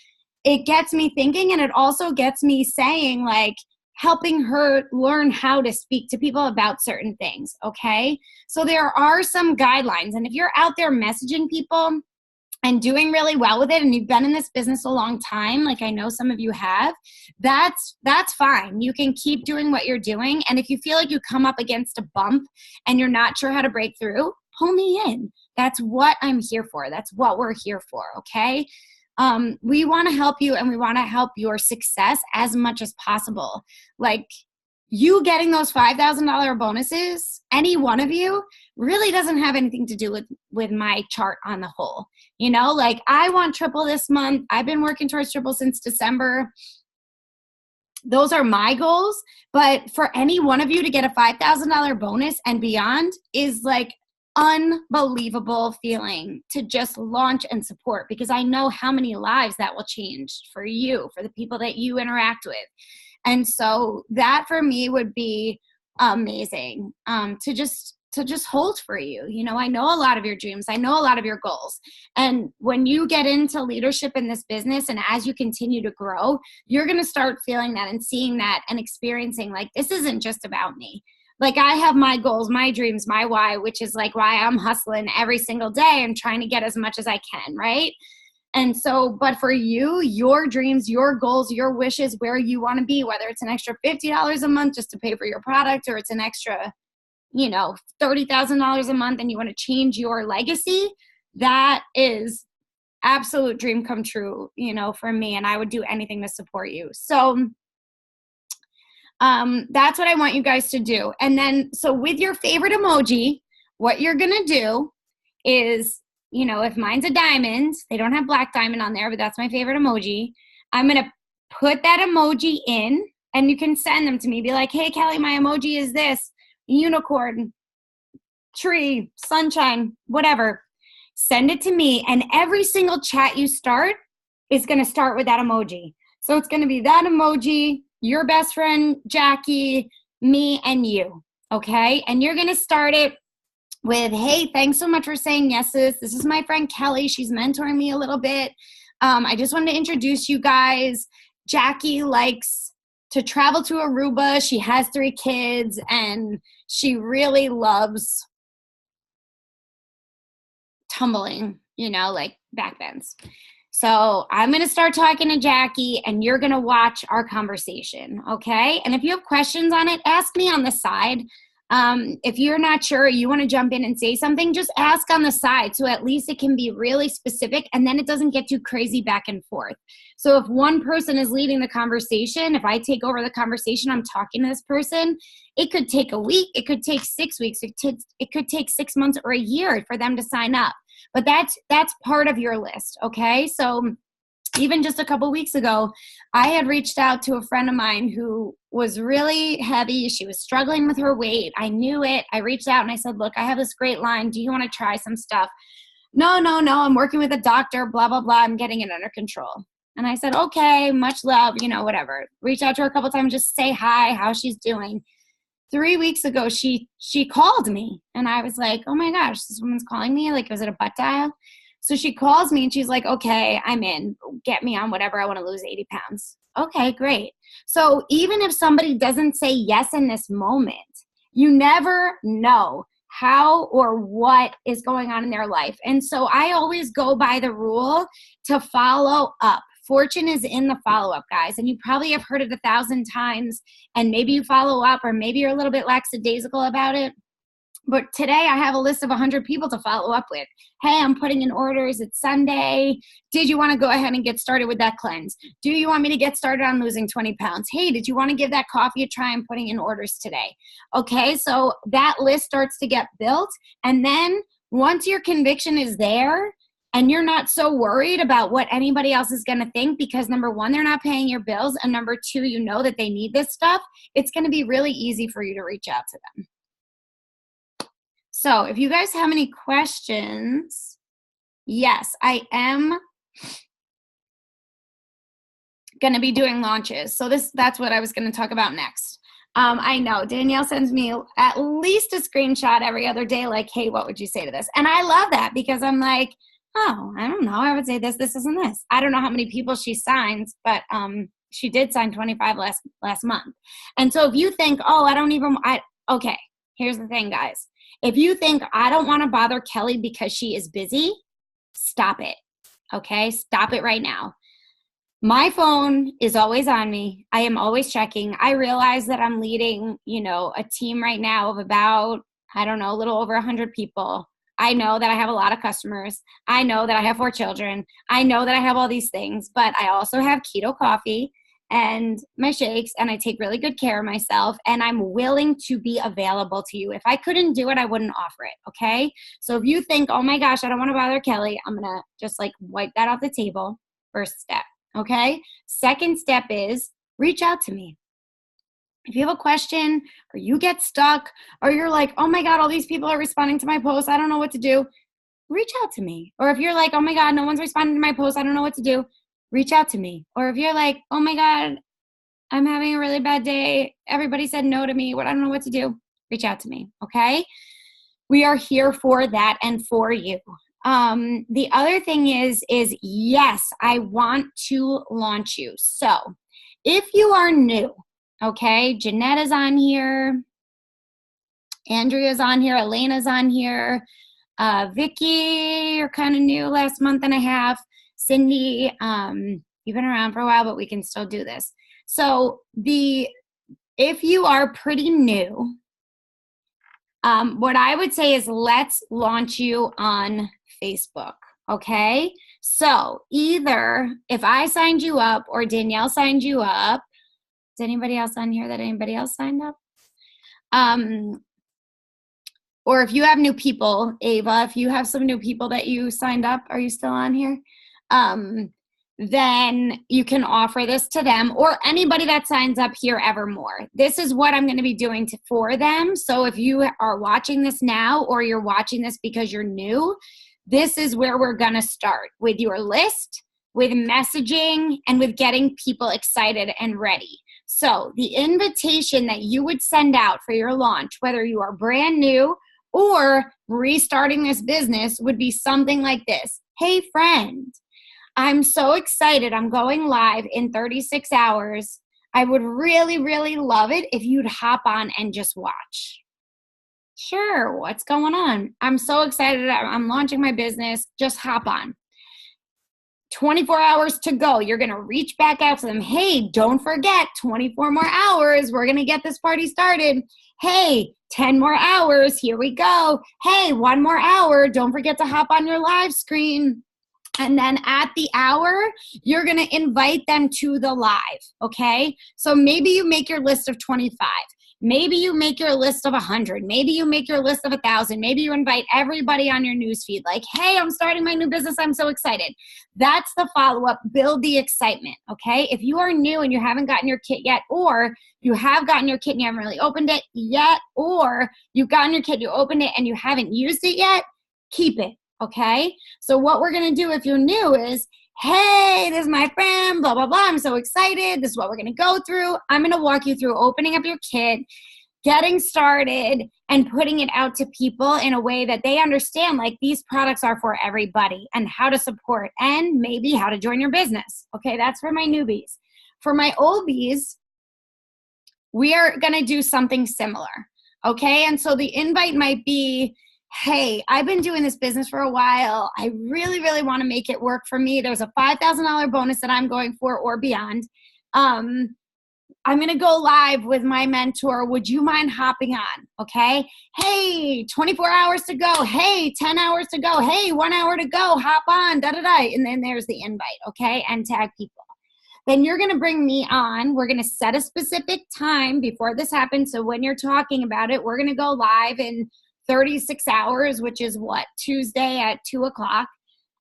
it gets me thinking, and it also gets me saying, like, helping her learn how to speak to people about certain things, okay? So there are some guidelines, and if you're out there messaging people and doing really well with it, and you've been in this business a long time, like I know some of you have, that's fine. You can keep doing what you're doing. And if you feel like you come up against a bump and you're not sure how to break through, pull me in. That's what I'm here for. That's what we're here for, okay? We want to help you, and we want to help your success as much as possible. Like, you getting those $5,000 bonuses, any one of you, really doesn't have anything to do with my chart on the whole. You know, like, I want triple this month. I've been working towards triple since December. Those are my goals. But for any one of you to get a $5,000 bonus and beyond is like unbelievable feeling to just launch and support, because I know how many lives that will change for you, for the people that you interact with. And so that for me would be amazing, to just hold for you. You know, I know a lot of your dreams. I know a lot of your goals. And when you get into leadership in this business, and as you continue to grow, you're going to start feeling that and seeing that and experiencing, like, this isn't just about me. Like, I have my goals, my dreams, my why, which is like why I'm hustling every single day and trying to get as much as I can, right? And so, but for you, your dreams, your goals, your wishes, where you want to be, whether it's an extra $50 a month just to pay for your product, or it's an extra, you know, $30,000 a month and you want to change your legacy, that is absolute dream come true, you know, for me. And I would do anything to support you. So that's what I want you guys to do. And then, so with your favorite emoji, what you're going to do is, you know, if mine's a diamond, they don't have black diamond on there, but that's my favorite emoji. I'm going to put that emoji in, and you can send them to me. Be like, hey, Kelly, my emoji is this: unicorn, tree, sunshine, whatever. Send it to me, and every single chat you start is going to start with that emoji. So it's going to be that emoji, your best friend, Jackie, me, and you, okay? And you're going to start it with, hey, thanks so much for saying yes to this. This is my friend Kelly. She's mentoring me a little bit. I just wanted to introduce you guys. Jackie likes to travel to Aruba. She has 3 kids, and she really loves tumbling, you know, like backbends. So I'm going to start talking to Jackie, and you're going to watch our conversation, okay? And if you have questions on it, ask me on the side. If you're not sure, you want to jump in and say something, just ask on the side, so at least it can be really specific, and then it doesn't get too crazy back and forth. So if one person is leading the conversation, if I take over the conversation, I'm talking to this person, it could take a week, it could take 6 weeks, it could take 6 months or a year for them to sign up. But that's part of your list, okay? So even just a couple weeks ago, I had reached out to a friend of mine who was really heavy. She was struggling with her weight. I knew it. I reached out and I said, look, I have this great line. Do you want to try some stuff? No, I'm working with a doctor, blah, blah, blah. I'm getting it under control. And I said, okay, much love, you know, whatever. Reach out to her a couple times, just say hi, how she's doing. 3 weeks ago, she called me, and I was like, oh my gosh, this woman's calling me. Like, was it a butt dial? So she calls me and she's like, okay, I'm in. Get me on whatever. I want to lose 80 pounds. Okay, great. So even if somebody doesn't say yes in this moment, you never know how or what is going on in their life. And so I always go by the rule to follow up. Fortune is in the follow-up, guys. And you probably have heard it 1,000 times, and maybe you follow up, or maybe you're a little bit lackadaisical about it. But today I have a list of 100 people to follow up with. Hey, I'm putting in orders. It's Sunday. Did you want to go ahead and get started with that cleanse? Do you want me to get started on losing 20 pounds? Hey, did you want to give that coffee a try? I'm putting in orders today. Okay, so that list starts to get built. And then once your conviction is there and you're not so worried about what anybody else is going to think, because number one, they're not paying your bills. And number two, you know that they need this stuff. It's going to be really easy for you to reach out to them. So if you guys have any questions, yes, I am going to be doing launches. So that's what I was going to talk about next. I know Danielle sends me at least a screenshot every other day, like, hey, what would you say to this? And I love that, because I'm like, oh, I don't know. I would say this, this, and this. I don't know how many people she signs, but she did sign 25 last month. And so if you think, oh, okay, here's the thing, guys. If you think I don't want to bother Kelly because she is busy, stop it. Okay? Stop it right now. My phone is always on me. I am always checking. I realize that I'm leading, a team right now of about, a little over 100 people. I know that I have a lot of customers. I know that I have 4 children. I know that I have all these things, but I also have keto coffee and my shakes, and I take really good care of myself, and I'm willing to be available to you. If I couldn't do it, I wouldn't offer it, okay? So if you think, oh my gosh, I don't want to bother Kelly, I'm going to just wipe that off the table. First step, okay? Second step is reach out to me. If you have a question or you get stuck or you're like, oh my God, all these people are responding to my posts, I don't know what to do, reach out to me. Or if you're like, oh my God, no one's responding to my posts, I don't know what to do, reach out to me. Or if you're like, oh my God, I'm having a really bad day, everybody said no to me, I don't know what to do, reach out to me, okay? We are here for that and for you. The other thing is yes, I want to launch you. So if you are new, okay, Jeanette is on here, Andrea's on here, Elena's on here, Vicky, you're kind of new, last month and a half. Cindy, you've been around for a while, but we can still do this. So if you are pretty new, what I would say is let's launch you on Facebook, okay? So either if I signed you up or Danielle signed you up, is anybody else on here that anybody else signed up? Or if you have new people, Ava, if you have some new people that you signed up, are you still on here? Then you can offer this to them or anybody that signs up here evermore. This is what I'm going to be doing for them. So if you are watching this now or you're watching this because you're new, this is where we're going to start with your list, with messaging, and with getting people excited and ready. So the invitation that you would send out for your launch, whether you are brand new or restarting this business, would be something like this. Hey, friend, I'm so excited. I'm going live in 36 hours. I would really, really love it if you'd hop on and just watch. Sure, what's going on? I'm so excited. I'm launching my business. Just hop on. 24 hours to go. You're going to reach back out to them. Hey, don't forget, 24 more hours. We're going to get this party started. Hey, 10 more hours. Here we go. Hey, 1 more hour. Don't forget to hop on your live screen. And then at the hour, you're going to invite them to the live, okay? So maybe you make your list of 25. Maybe you make your list of 100. Maybe you make your list of 1,000. Maybe you invite everybody on your newsfeed. Like, hey, I'm starting my new business. I'm so excited. That's the follow-up. Build the excitement, okay? If you are new and you haven't gotten your kit yet, or you have gotten your kit and you haven't really opened it yet, or you've gotten your kit, you opened it, and you haven't used it yet, keep it, okay? So what we're going to do if you're new is, hey, this is my friend, blah, blah, blah. I'm so excited. This is what we're going to go through. I'm going to walk you through opening up your kit, getting started, and putting it out to people in a way that they understand, like, these products are for everybody and how to support and maybe how to join your business. Okay, that's for my newbies. for my Olbies, we are going to do something similar. Okay. And so the invite might be, hey, I've been doing this business for a while. I really, really want to make it work for me. There's a $5,000 bonus that I'm going for or beyond. I'm going to go live with my mentor. Would you mind hopping on? Okay. Hey, 24 hours to go. Hey, 10 hours to go. Hey, 1 hour to go. Hop on. Da, da, da. And then there's the invite. Okay. And tag people. Then you're going to bring me on. We're going to set a specific time before this happens. So when you're talking about it, we're going to go live in 36 hours, which is what? Tuesday at 2 o'clock.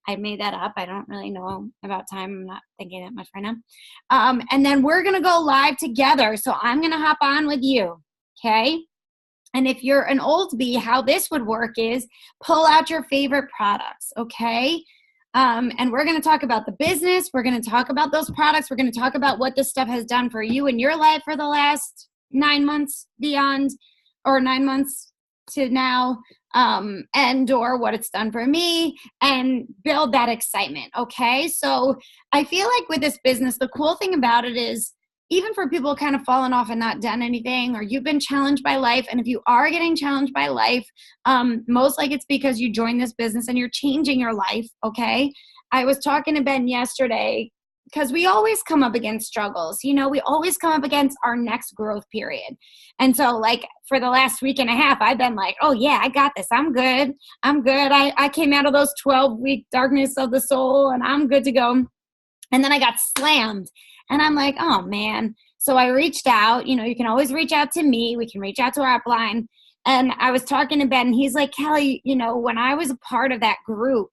I made that up. I don't really know about time. I'm not thinking that much right now. And then we're going to go live together. So I'm going to hop on with you. Okay. And if you're an Oldsby, how this would work is pull out your favorite products. Okay. And we're going to talk about the business. We're going to talk about those products. We're going to talk about what this stuff has done for you in your life for the last 9 months beyond, or 9 months to now, and or what it's done for me, and build that excitement. Okay. So I feel like with this business, the cool thing about it is even for people kind of fallen off and not done anything, or you've been challenged by life. And if you are getting challenged by life, most like it's because you joined this business and you're changing your life. Okay. I was talking to Ben yesterday because we always come up against struggles. You know, we always come up against our next growth period. And so like for the last week and a half, I've been like, oh yeah, I got this. I'm good. I'm good. I came out of those 12-week darkness of the soul and I'm good to go. And then I got slammed and I'm like, oh man. So I reached out. You know, you can always reach out to me. We can reach out to our upline. And I was talking to Ben and he's like, Kelly, you know, when I was a part of that group,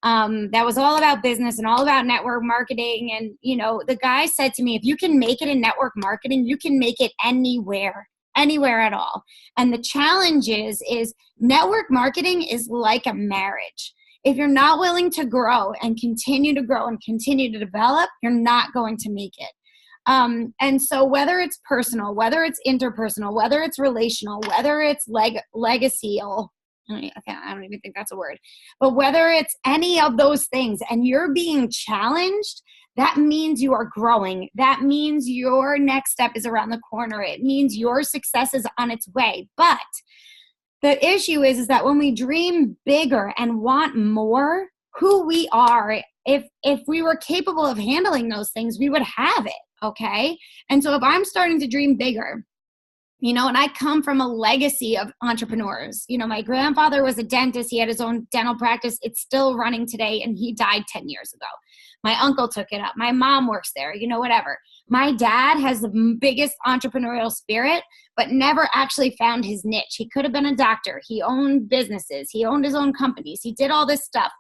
that was all about business and all about network marketing. And, you know, the guy said to me, if you can make it in network marketing, you can make it anywhere at all. And the challenge is network marketing is like a marriage. If you're not willing to grow and continue to develop, you're not going to make it. And so whether it's personal, whether it's interpersonal, whether it's relational, whether it's legacy, I don't even think that's a word. But whether it's any of those things and you're being challenged, that means you are growing. That means your next step is around the corner. It means your success is on its way. But the issue is that when we dream bigger and want more, who we are, if we were capable of handling those things, we would have it. Okay. And so if I'm starting to dream bigger, you know, and I come from a legacy of entrepreneurs. You know, my grandfather was a dentist. He had his own dental practice. It's still running today, and he died 10 years ago. My uncle took it up. My mom works there, you know, whatever. My dad has the biggest entrepreneurial spirit, but never actually found his niche. He could have been a doctor. He owned businesses. He owned his own companies. He did all this stuff.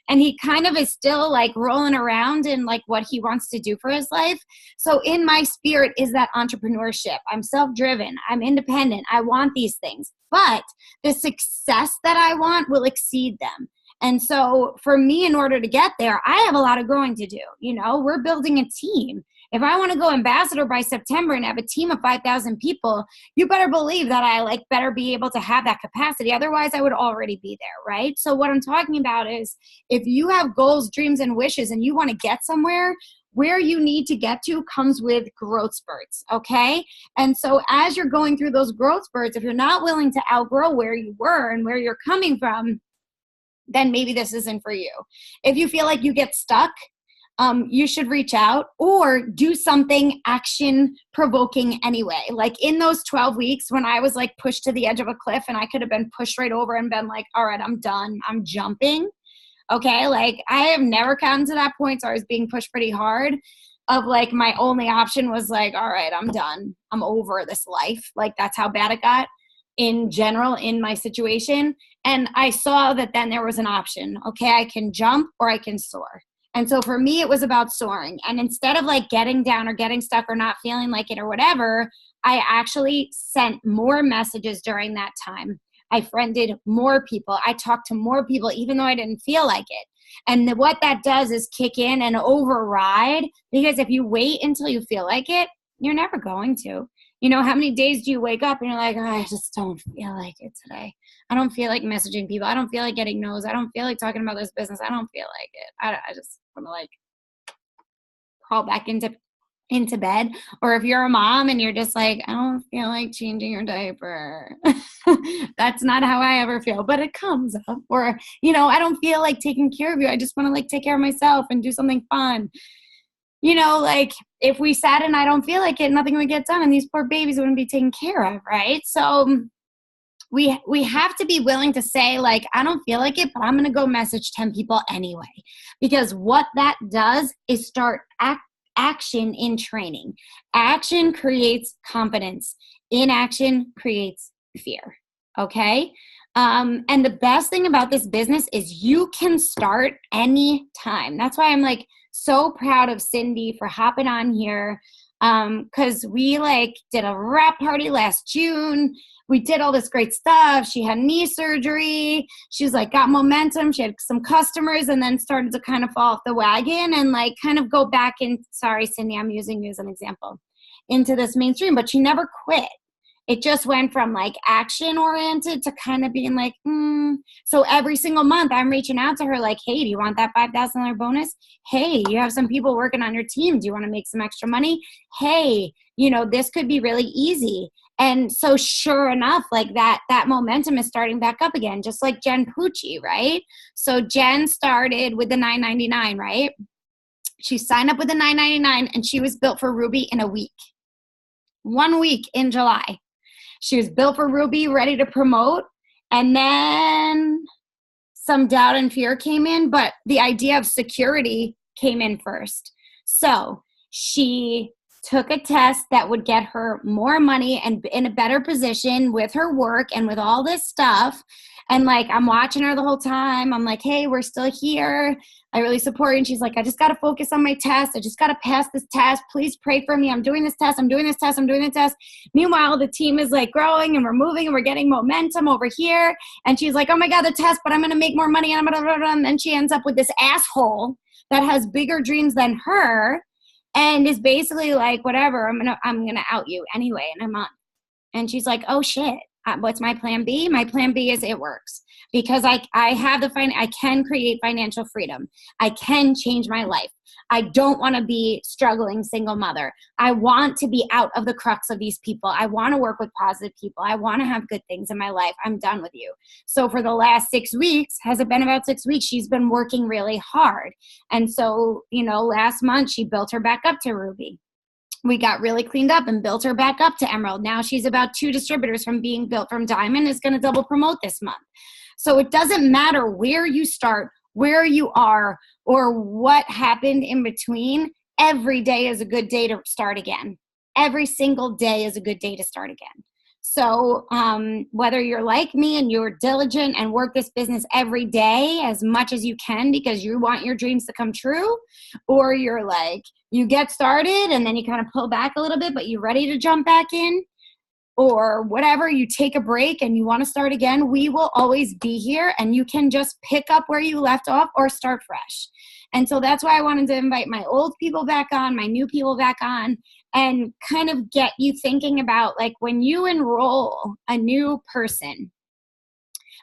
And he kind of is still like rolling around in like what he wants to do for his life. So in my spirit is that entrepreneurship. I'm self-driven. I'm independent. I want these things. But the success that I want will exceed them. And so for me, in order to get there, I have a lot of growing to do. You know, we're building a team. If I want to go ambassador by September and have a team of 5,000 people, you better believe that I better be able to have that capacity. Otherwise, I would already be there, right? So what I'm talking about is if you have goals, dreams, and wishes, and you want to get somewhere, where you need to get to comes with growth spurts, okay? And so as you're going through those growth spurts, if you're not willing to outgrow where you were and where you're coming from, then maybe this isn't for you. If you feel like you get stuck, you should reach out or do something action provoking anyway. Like in those 12 weeks when I was like pushed to the edge of a cliff and I could have been pushed right over and been like, all right, I'm done. I'm jumping. Okay. Like I have never gotten to that point. So I was being pushed pretty hard of like, my only option was like, all right, I'm done. I'm over this life. Like that's how bad it got in general in my situation. And I saw that then there was an option. Okay. I can jump or I can soar. And so for me, it was about soaring. And instead of like getting down or getting stuck or not feeling like it or whatever, I actually sent more messages during that time. I friended more people. I talked to more people, even though I didn't feel like it. And what that does is kick in and override, because if you wait until you feel like it, you're never going to. You know, how many days do you wake up and you're like, oh, I just don't feel like it today. I don't feel like messaging people. I don't feel like getting no's. I don't feel like talking about this business. I don't feel like it. I just want to like crawl back into into bed. Or if you're a mom and you're just like, I don't feel like changing your diaper. That's not how I ever feel, but it comes up. Or, I don't feel like taking care of you. I just want to like take care of myself and do something fun. Like if we sat and I don't feel like it, nothing would get done and these poor babies wouldn't be taken care of, right? So we have to be willing to say, like, I don't feel like it, but I'm going to go message 10 people anyway. Because what that does is start action in training. Action creates confidence. Inaction creates fear. Okay? And the best thing about this business is you can start anytime. That's why I'm like so proud of Cindy for hopping on here. Because we like did a wrap party last June. We did all this great stuff. She had knee surgery. She's like got momentum. She had some customers and then started to kind of fall off the wagon and like kind of go back in. Sorry, Cindy, I'm using you as an example into this mainstream, but she never quit. It just went from like action oriented to kind of being like, So every single month I'm reaching out to her like, hey, do you want that $5,000 bonus? Hey, you have some people working on your team. Do you want to make some extra money? Hey, this could be really easy. And so sure enough, like that momentum is starting back up again, just like Jen Pucci, right? So Jen started with the $9.99, right? She signed up with the $9.99 and she was built for Ruby in a week. 1 week in July. She was built for Ruby, ready to promote. And then some doubt and fear came in, but the idea of security came in first. So she took a test that would get her more money and in a better position with her work and with all this stuff. And like, I'm watching her the whole time. I'm like, hey, we're still here. I really support you. And she's like, I just got to focus on my test. I just got to pass this test. Please pray for me. I'm doing this test. I'm doing this test. I'm doing this test. Meanwhile, the team is like growing and we're moving and we're getting momentum over here. And she's like, oh my God, the test, but I'm going to make more money. And then she ends up with this asshole that has bigger dreams than her. And is basically like, whatever, I'm gonna out you anyway in a month. And she's like, oh shit, what's my plan B? My plan B is it works because I have I can create financial freedom. I can change my life. I don't want to be struggling single mother. I want to be out of the crux of these people. I want to work with positive people. I want to have good things in my life. I'm done with you. So for the last 6 weeks, has it been about 6 weeks? She's been working really hard. And so, last month she built her back up to Ruby. We got really cleaned up and built her back up to Emerald. Now she's about 2 distributors from being built from Diamond, is going to double promote this month. So it doesn't matter where you start, where you are, or what happened in between. Every day is a good day to start again. Every single day is a good day to start again. So whether you're like me and you're diligent and work this business every day as much as you can because you want your dreams to come true, or you're like, you get started and then you kind of pull back a little bit, but you're ready to jump back in, or whatever, you take a break and you want to start again, we will always be here and you can just pick up where you left off or start fresh. And so that's why I wanted to invite my old people back on, my new people back on, and kind of get you thinking about like when you enroll a new person,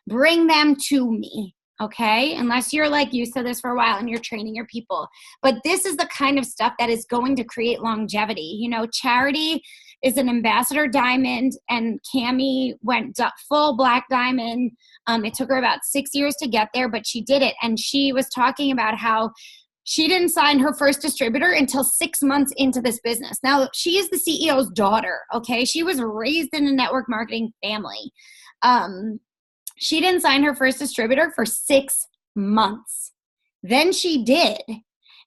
bring them to me. Okay, unless you're like used to this for a while and you're training your people. But this is the kind of stuff that is going to create longevity. Charity is an ambassador diamond and Cammie went full black diamond. It took her about 6 years to get there, but she did it. And she was talking about how she didn't sign her first distributor until 6 months into this business. Now, she is the CEO's daughter, okay? She was raised in a network marketing family. She didn't sign her first distributor for 6 months. Then she did.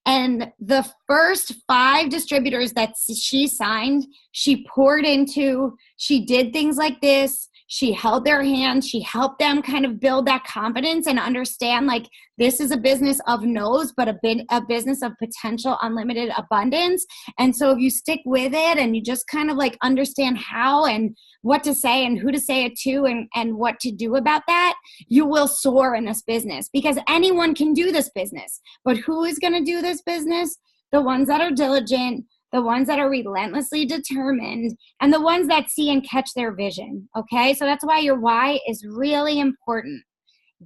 And the first 5 distributors that she signed, she poured into. She did things like this. She held their hands. She helped them kind of build that confidence and understand like this is a business of no's, but a business of potential unlimited abundance. And so if you stick with it and you just kind of like understand how and what to say and who to say it to and what to do about that, you will soar in this business because anyone can do this business. But who is going to do this business? The ones that are diligent, the ones that are relentlessly determined, and the ones that see and catch their vision, okay? So that's why your why is really important.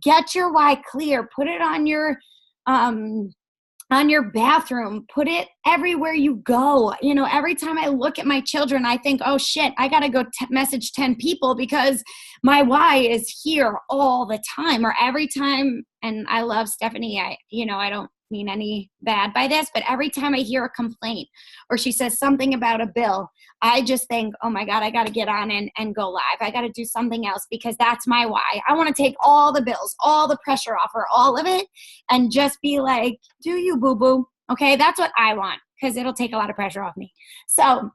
Get your why clear. Put it on your on your bathroom, put it everywhere you go. You know, every time I look at my children, I think, oh shit, I got to go message 10 people because my why is here all the time, or every time. And I love Stephanie. I don't mean any bad by this, but every time I hear a complaint or she says something about a bill, I just think, oh my God, I got to get on and go live. I got to do something else because that's my why. I want to take all the bills, all the pressure off her, all of it, and just be like, do you, boo-boo? Okay, that's what I want because it'll take a lot of pressure off me. So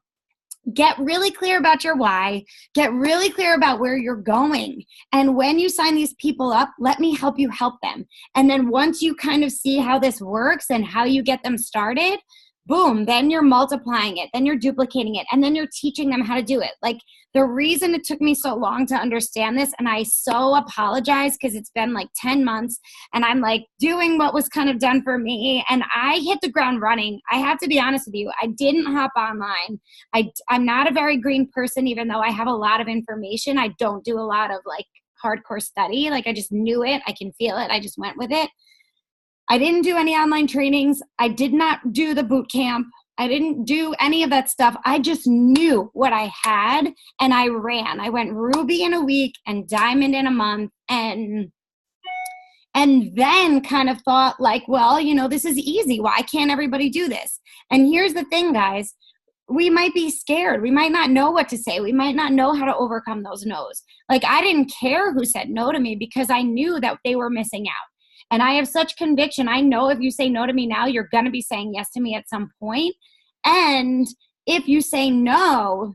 get really clear about your why. Get really clear about where you're going. And when you sign these people up, let me help you help them. And then once you kind of see how this works and how you get them started, boom, then you're multiplying it, then you're duplicating it, and then you're teaching them how to do it. Like, the reason it took me so long to understand this, and I so apologize because it's been like 10 months and I'm like doing what was kind of done for me, and I hit the ground running. I have to be honest with you. I didn't hop online. I'm not a very green person, even though I have a lot of information. I don't do a lot of like hardcore study. Like, I just knew it. I can feel it. I just went with it. I didn't do any online trainings. I did not do the boot camp. I didn't do any of that stuff. I just knew what I had and I ran. I went ruby in a week and diamond in a month, and then kind of thought like, well, you know, this is easy. Why can't everybody do this? And here's the thing, guys. We might be scared. We might not know what to say. We might not know how to overcome those no's. Like, I didn't care who said no to me because I knew that they were missing out. And I have such conviction. I know if you say no to me now, you're going to be saying yes to me at some point. And if you say no,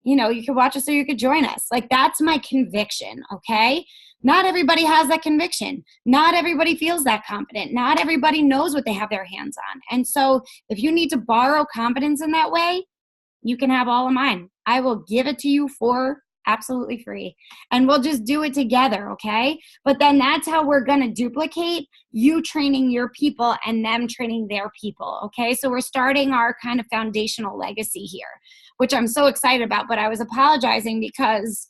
you know, you could watch us or you could join us. Like, that's my conviction, okay? Not everybody has that conviction. Not everybody feels that confident. Not everybody knows what they have their hands on. And so if you need to borrow confidence in that way, you can have all of mine. I will give it to you for absolutely free. And we'll just do it together, okay? But then that's how we're going to duplicate you training your people and them training their people, okay? So we're starting our kind of foundational legacy here, which I'm so excited about. But I was apologizing because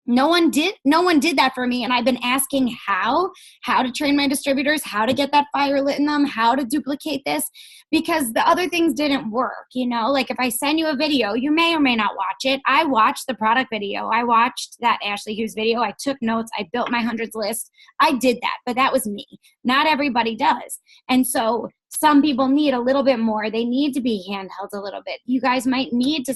no one did that for me. And I've been asking how to train my distributors, how to get that fire lit in them, how to duplicate this, because the other things didn't work. You know, like if I send you a video, you may or may not watch it. I watched the product video. I watched that Ashley Hughes video. I took notes. I built my hundreds list. I did that, but that was me. Not everybody does. And so some people need a little bit more. They need to be handheld a little bit. You guys might need to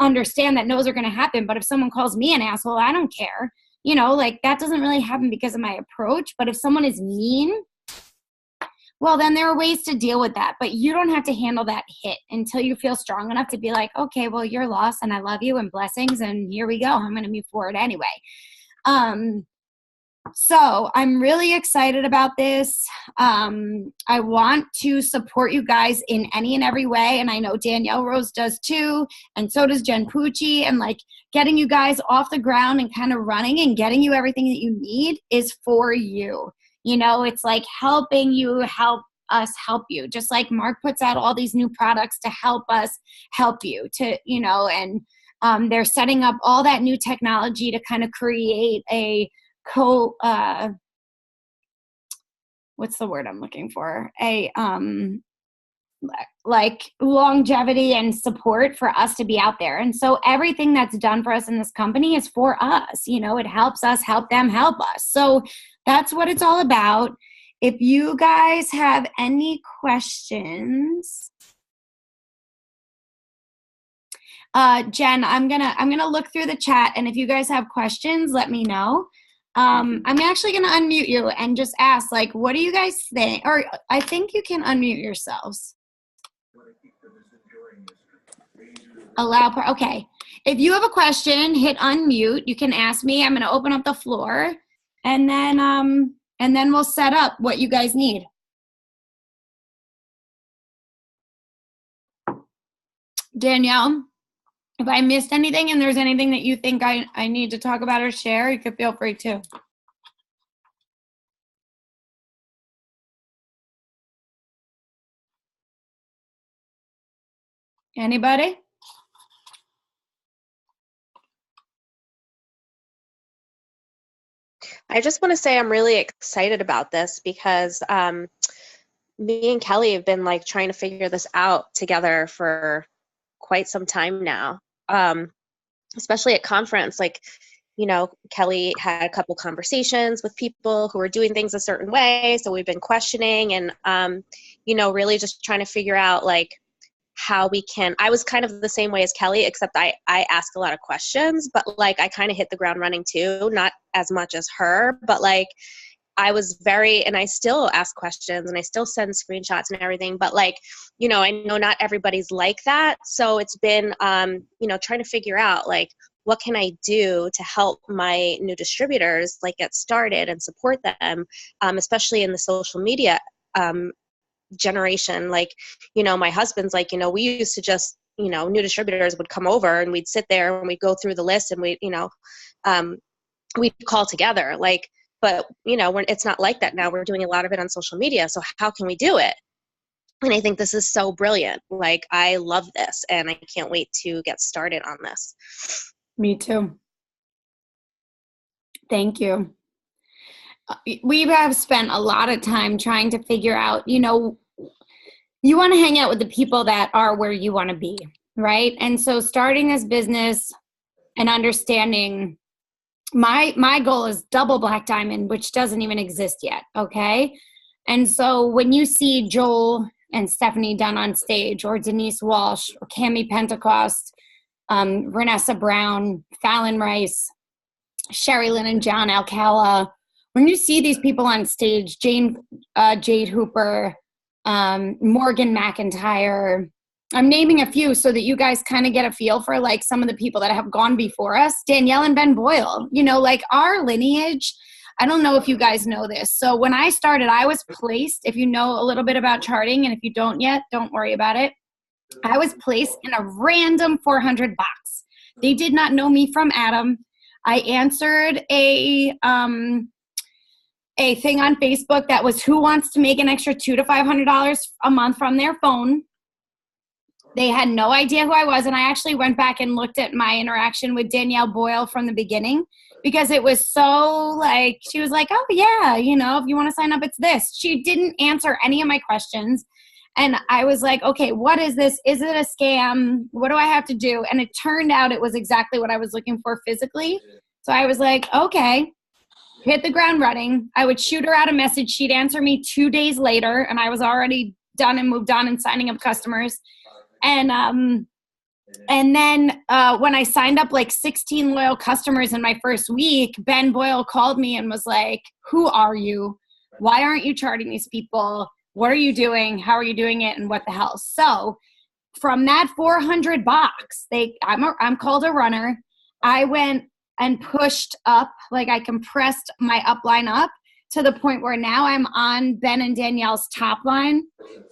understand that no's are going to happen. But if someone calls me an asshole, I don't care. You know, like, that doesn't really happen because of my approach. But if someone is mean, well, then there are ways to deal with that. But you don't have to handle that hit until you feel strong enough to be like, okay, well, you're lost and I love you and blessings and here we go. I'm going to move forward anyway. So I'm really excited about this. I want to support you guys in any and every way. And I know Danielle Rose does too. And so does Jen Pucci. And like, getting you guys off the ground and kind of running and getting you everything that you need is for you. You know, it's like helping you help us help you. Just like Mark puts out all these new products to help us help you to, you know, and they're setting up all that new technology to kind of create a what's the word I'm looking for? Like longevity and support for us to be out there. And so everything that's done for us in this company is for us. You know, it helps us help them help us. So that's what it's all about. If you guys have any questions, Jen, I'm gonna look through the chat, and if you guys have questions, let me know. I'm actually gonna unmute you and just ask, like, what do you guys think? Or I think you can unmute yourselves. Okay. If you have a question, hit unmute. You can ask me. I'm gonna open up the floor, and then we'll set up what you guys need. Danielle, if I missed anything and there's anything that you think I need to talk about or share, you could feel free to. Anybody? I just want to say I'm really excited about this because me and Kelly have been like trying to figure this out together for quite some time now. Especially at conference, like, Kelly had a couple conversations with people who were doing things a certain way. So we've been questioning and, really just trying to figure out like how we can. I was kind of the same way as Kelly, except I ask a lot of questions, but like I kind of hit the ground running too, not as much as her, but like and I still ask questions and I still send screenshots and everything, but like, I know not everybody's like that. So it's been, trying to figure out like, what can I do to help my new distributors like get started and support them, especially in the social media generation. Like, my husband's like, we used to just, new distributors would come over and we'd sit there and we'd go through the list and we'd call together. Like, but it's not like that now. We're doing a lot of it on social media. So how can we do it? And I think this is so brilliant. Like, I love this and I can't wait to get started on this. Me too. Thank you. We have spent a lot of time trying to figure out, you want to hang out with the people that are where you want to be, right? And so starting this business and understanding my goal is double Black Diamond, which doesn't even exist yet, okay? And so when you see Joel and Stephanie Dunn on stage, or Denise Walsh, or Cami Pentecost, Renessa Brown, Fallon Rice, Sherry Lynn and John Alcala, when you see these people on stage, Jade Hooper, Morgan McIntyre, I'm naming a few so that you guys kind of get a feel for like some of the people that have gone before us. Danielle and Ben Boyle, like our lineage. I don't know if you guys know this. So when I started, I was placed, if you know a little bit about charting, and if you don't yet, don't worry about it. I was placed in a random 400 box. They did not know me from Adam. I answered a thing on Facebook that was who wants to make an extra $200 to $500 a month from their phone. They had no idea who I was, and I actually went back and looked at my interaction with Danielle Boyle from the beginning because it was so like, she was like, oh yeah, if you want to sign up, it's this. She didn't answer any of my questions, and I was like, okay, what is this? Is it a scam? What do I have to do? And it turned out it was exactly what I was looking for physically. So I was like, okay, hit the ground running. I would shoot her out a message. She'd answer me 2 days later, and I was already done and moved on and signing up customers. And then when I signed up like 16 loyal customers in my first week, Ben Boyle called me and was like, who are you? Why aren't you charting these people? What are you doing? How are you doing it? And what the hell? So from that 400 box, I'm called a runner. I went and pushed up, like I compressed my upline up to the point where now I'm on Ben and Danielle's top line,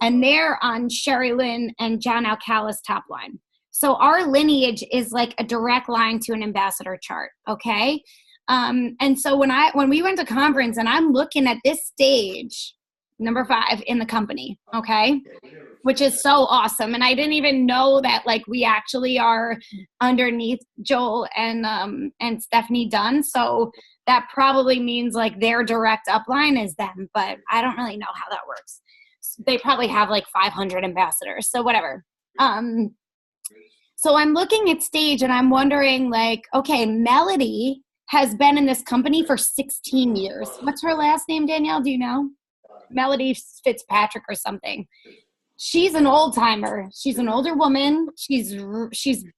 and they're on Sherry Lynn and John Alcala's top line. So our lineage is like a direct line to an ambassador chart, okay? And so when we went to conference and I'm looking at this stage, number 5 in the company, okay, which is so awesome. And I didn't even know that like we actually are underneath Joel and Stephanie Dunn. So that probably means like their direct upline is them, but I don't really know how that works. They probably have like 500 ambassadors, so whatever. So I'm looking at stage and I'm wondering like, okay, Melody has been in this company for 16 years. What's her last name, Danielle? Do you know? Melody Fitzpatrick or something. She's an old timer. She's an older woman. She's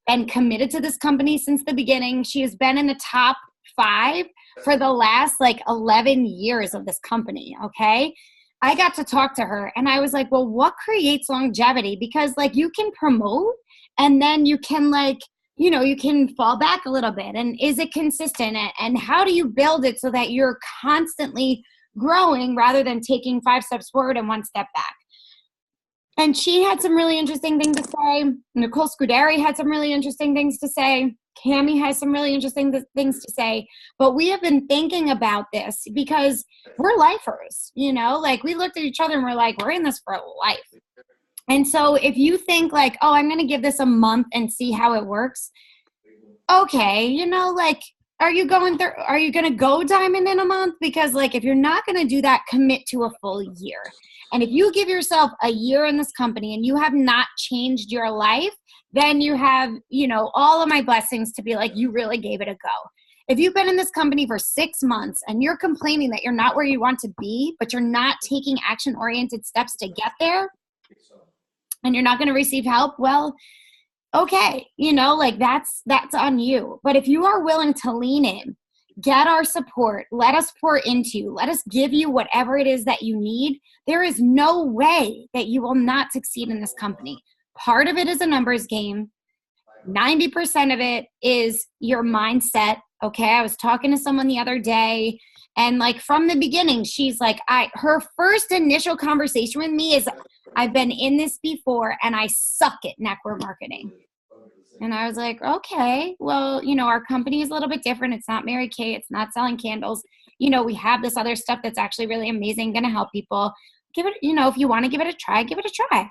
been committed to this company since the beginning. She has been in the top 5 for the last like 11 years of this company. Okay. I got to talk to her and I was like, well, what creates longevity? Because like you can promote and then you can like, you can fall back a little bit. And is it consistent? And how do you build it so that you're constantly growing rather than taking 5 steps forward and 1 step back? And she had some really interesting things to say. Nicole Scuderi had some really interesting things to say. Cami has some really interesting things to say. But we have been thinking about this because we're lifers, like we looked at each other and we're like, we're in this for life. And so if you think like, oh, I'm going to give this a month and see how it works. Okay. Like are you going through, are you going to go diamond in a month? Because like, if you're not going to do that, commit to a full year. And if you give yourself a year in this company and you have not changed your life, then you have, you know, all of my blessings to be like, you really gave it a go. If you've been in this company for 6 months and you're complaining that you're not where you want to be, but you're not taking action-oriented steps to get there, and you're not going to receive help, well, okay, you know, like that's on you. But if you are willing to lean in, get our support, let us pour into you, let us give you whatever it is that you need, there is no way that you will not succeed in this company. Part of it is a numbers game. 90% of it is your mindset. Okay. I was talking to someone the other day, and like from the beginning, she's like, her first initial conversation with me is, I've been in this before and I suck at network marketing. And I was like, okay, well, you know, our company is a little bit different. It's not Mary Kay. It's not selling candles. You know, we have this other stuff that's actually really amazing, going to help people. Give it, you know, if you want to give it a try, give it a try.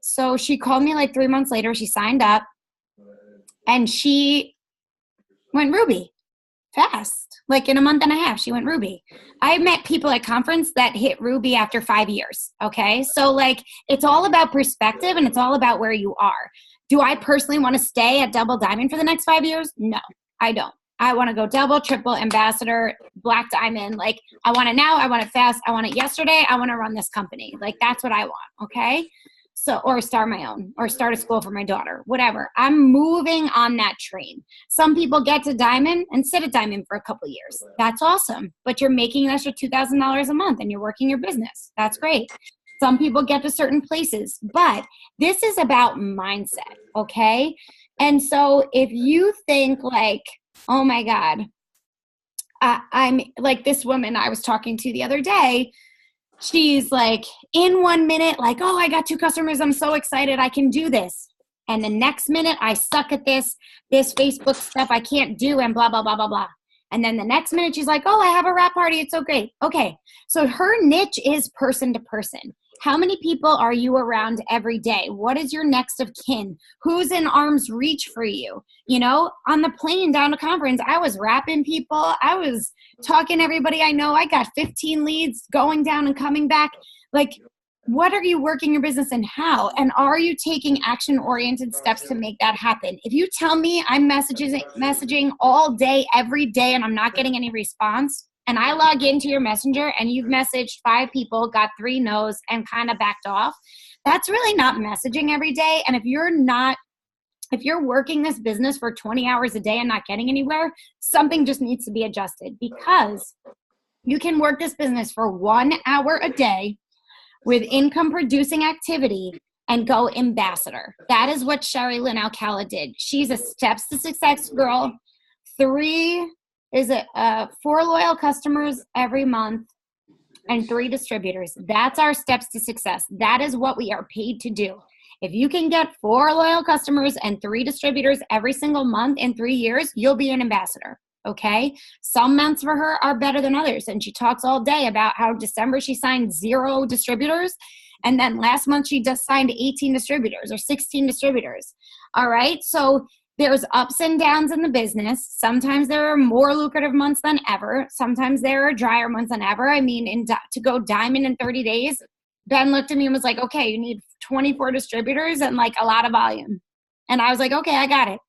So she called me like 3 months later. She signed up and she went Ruby fast. Like in a month and a half, she went Ruby. I met people at conference that hit Ruby after 5 years. Okay. So like, it's all about perspective and it's all about where you are. Do I personally want to stay at double diamond for the next 5 years? No, I don't. I want to go double, triple, ambassador, black diamond. Like I want it now. I want it fast. I want it yesterday. I want to run this company. Like that's what I want. Okay. So, or start my own, or start a school for my daughter, whatever. I'm moving on that train. Some people get to diamond and sit at diamond for a couple of years. That's awesome. But you're making an extra $2,000 a month and you're working your business. That's great. Some people get to certain places, but this is about mindset. Okay. And so if you think like, oh my God, I'm like this woman I was talking to the other day, she's like in 1 minute, like, oh, I got 2 customers. I'm so excited. I can do this. And the next minute I suck at this Facebook stuff I can't do and blah, blah, blah, blah, blah. And then the next minute she's like, oh, I have a wrap party. It's so great. Okay. So her niche is person to person. How many people are you around every day? What is your next of kin? Who's in arm's reach for you? You know, on the plane down to conference, I was rapping people. I was talking to everybody I know. I got 15 leads going down and coming back. Like, what are you working your business and how? And are you taking action-oriented steps to make that happen? If you tell me I'm messaging all day, every day, and I'm not getting any response, and I log into your messenger and you've messaged 5 people, got 3 no's, and kind of backed off, that's really not messaging every day. And if you're working this business for 20 hours a day and not getting anywhere, something just needs to be adjusted, because you can work this business for 1 hour a day with income producing activity and go ambassador. That is what Sherry Lynn Alcala did. She's a steps to success girl. 4 loyal customers every month and 3 distributors. That's our steps to success. That is what we are paid to do. If you can get 4 loyal customers and 3 distributors every single month in 3 years, you'll be an ambassador. Okay. Some months for her are better than others. And she talks all day about how December she signed 0 distributors. And then last month she just signed 18 distributors or 16 distributors. All right. So there's ups and downs in the business. Sometimes there are more lucrative months than ever. Sometimes there are drier months than ever. I mean, to go diamond in 30 days, Ben looked at me and was like, okay, you need 24 distributors and like a lot of volume. And I was like, okay, I got it.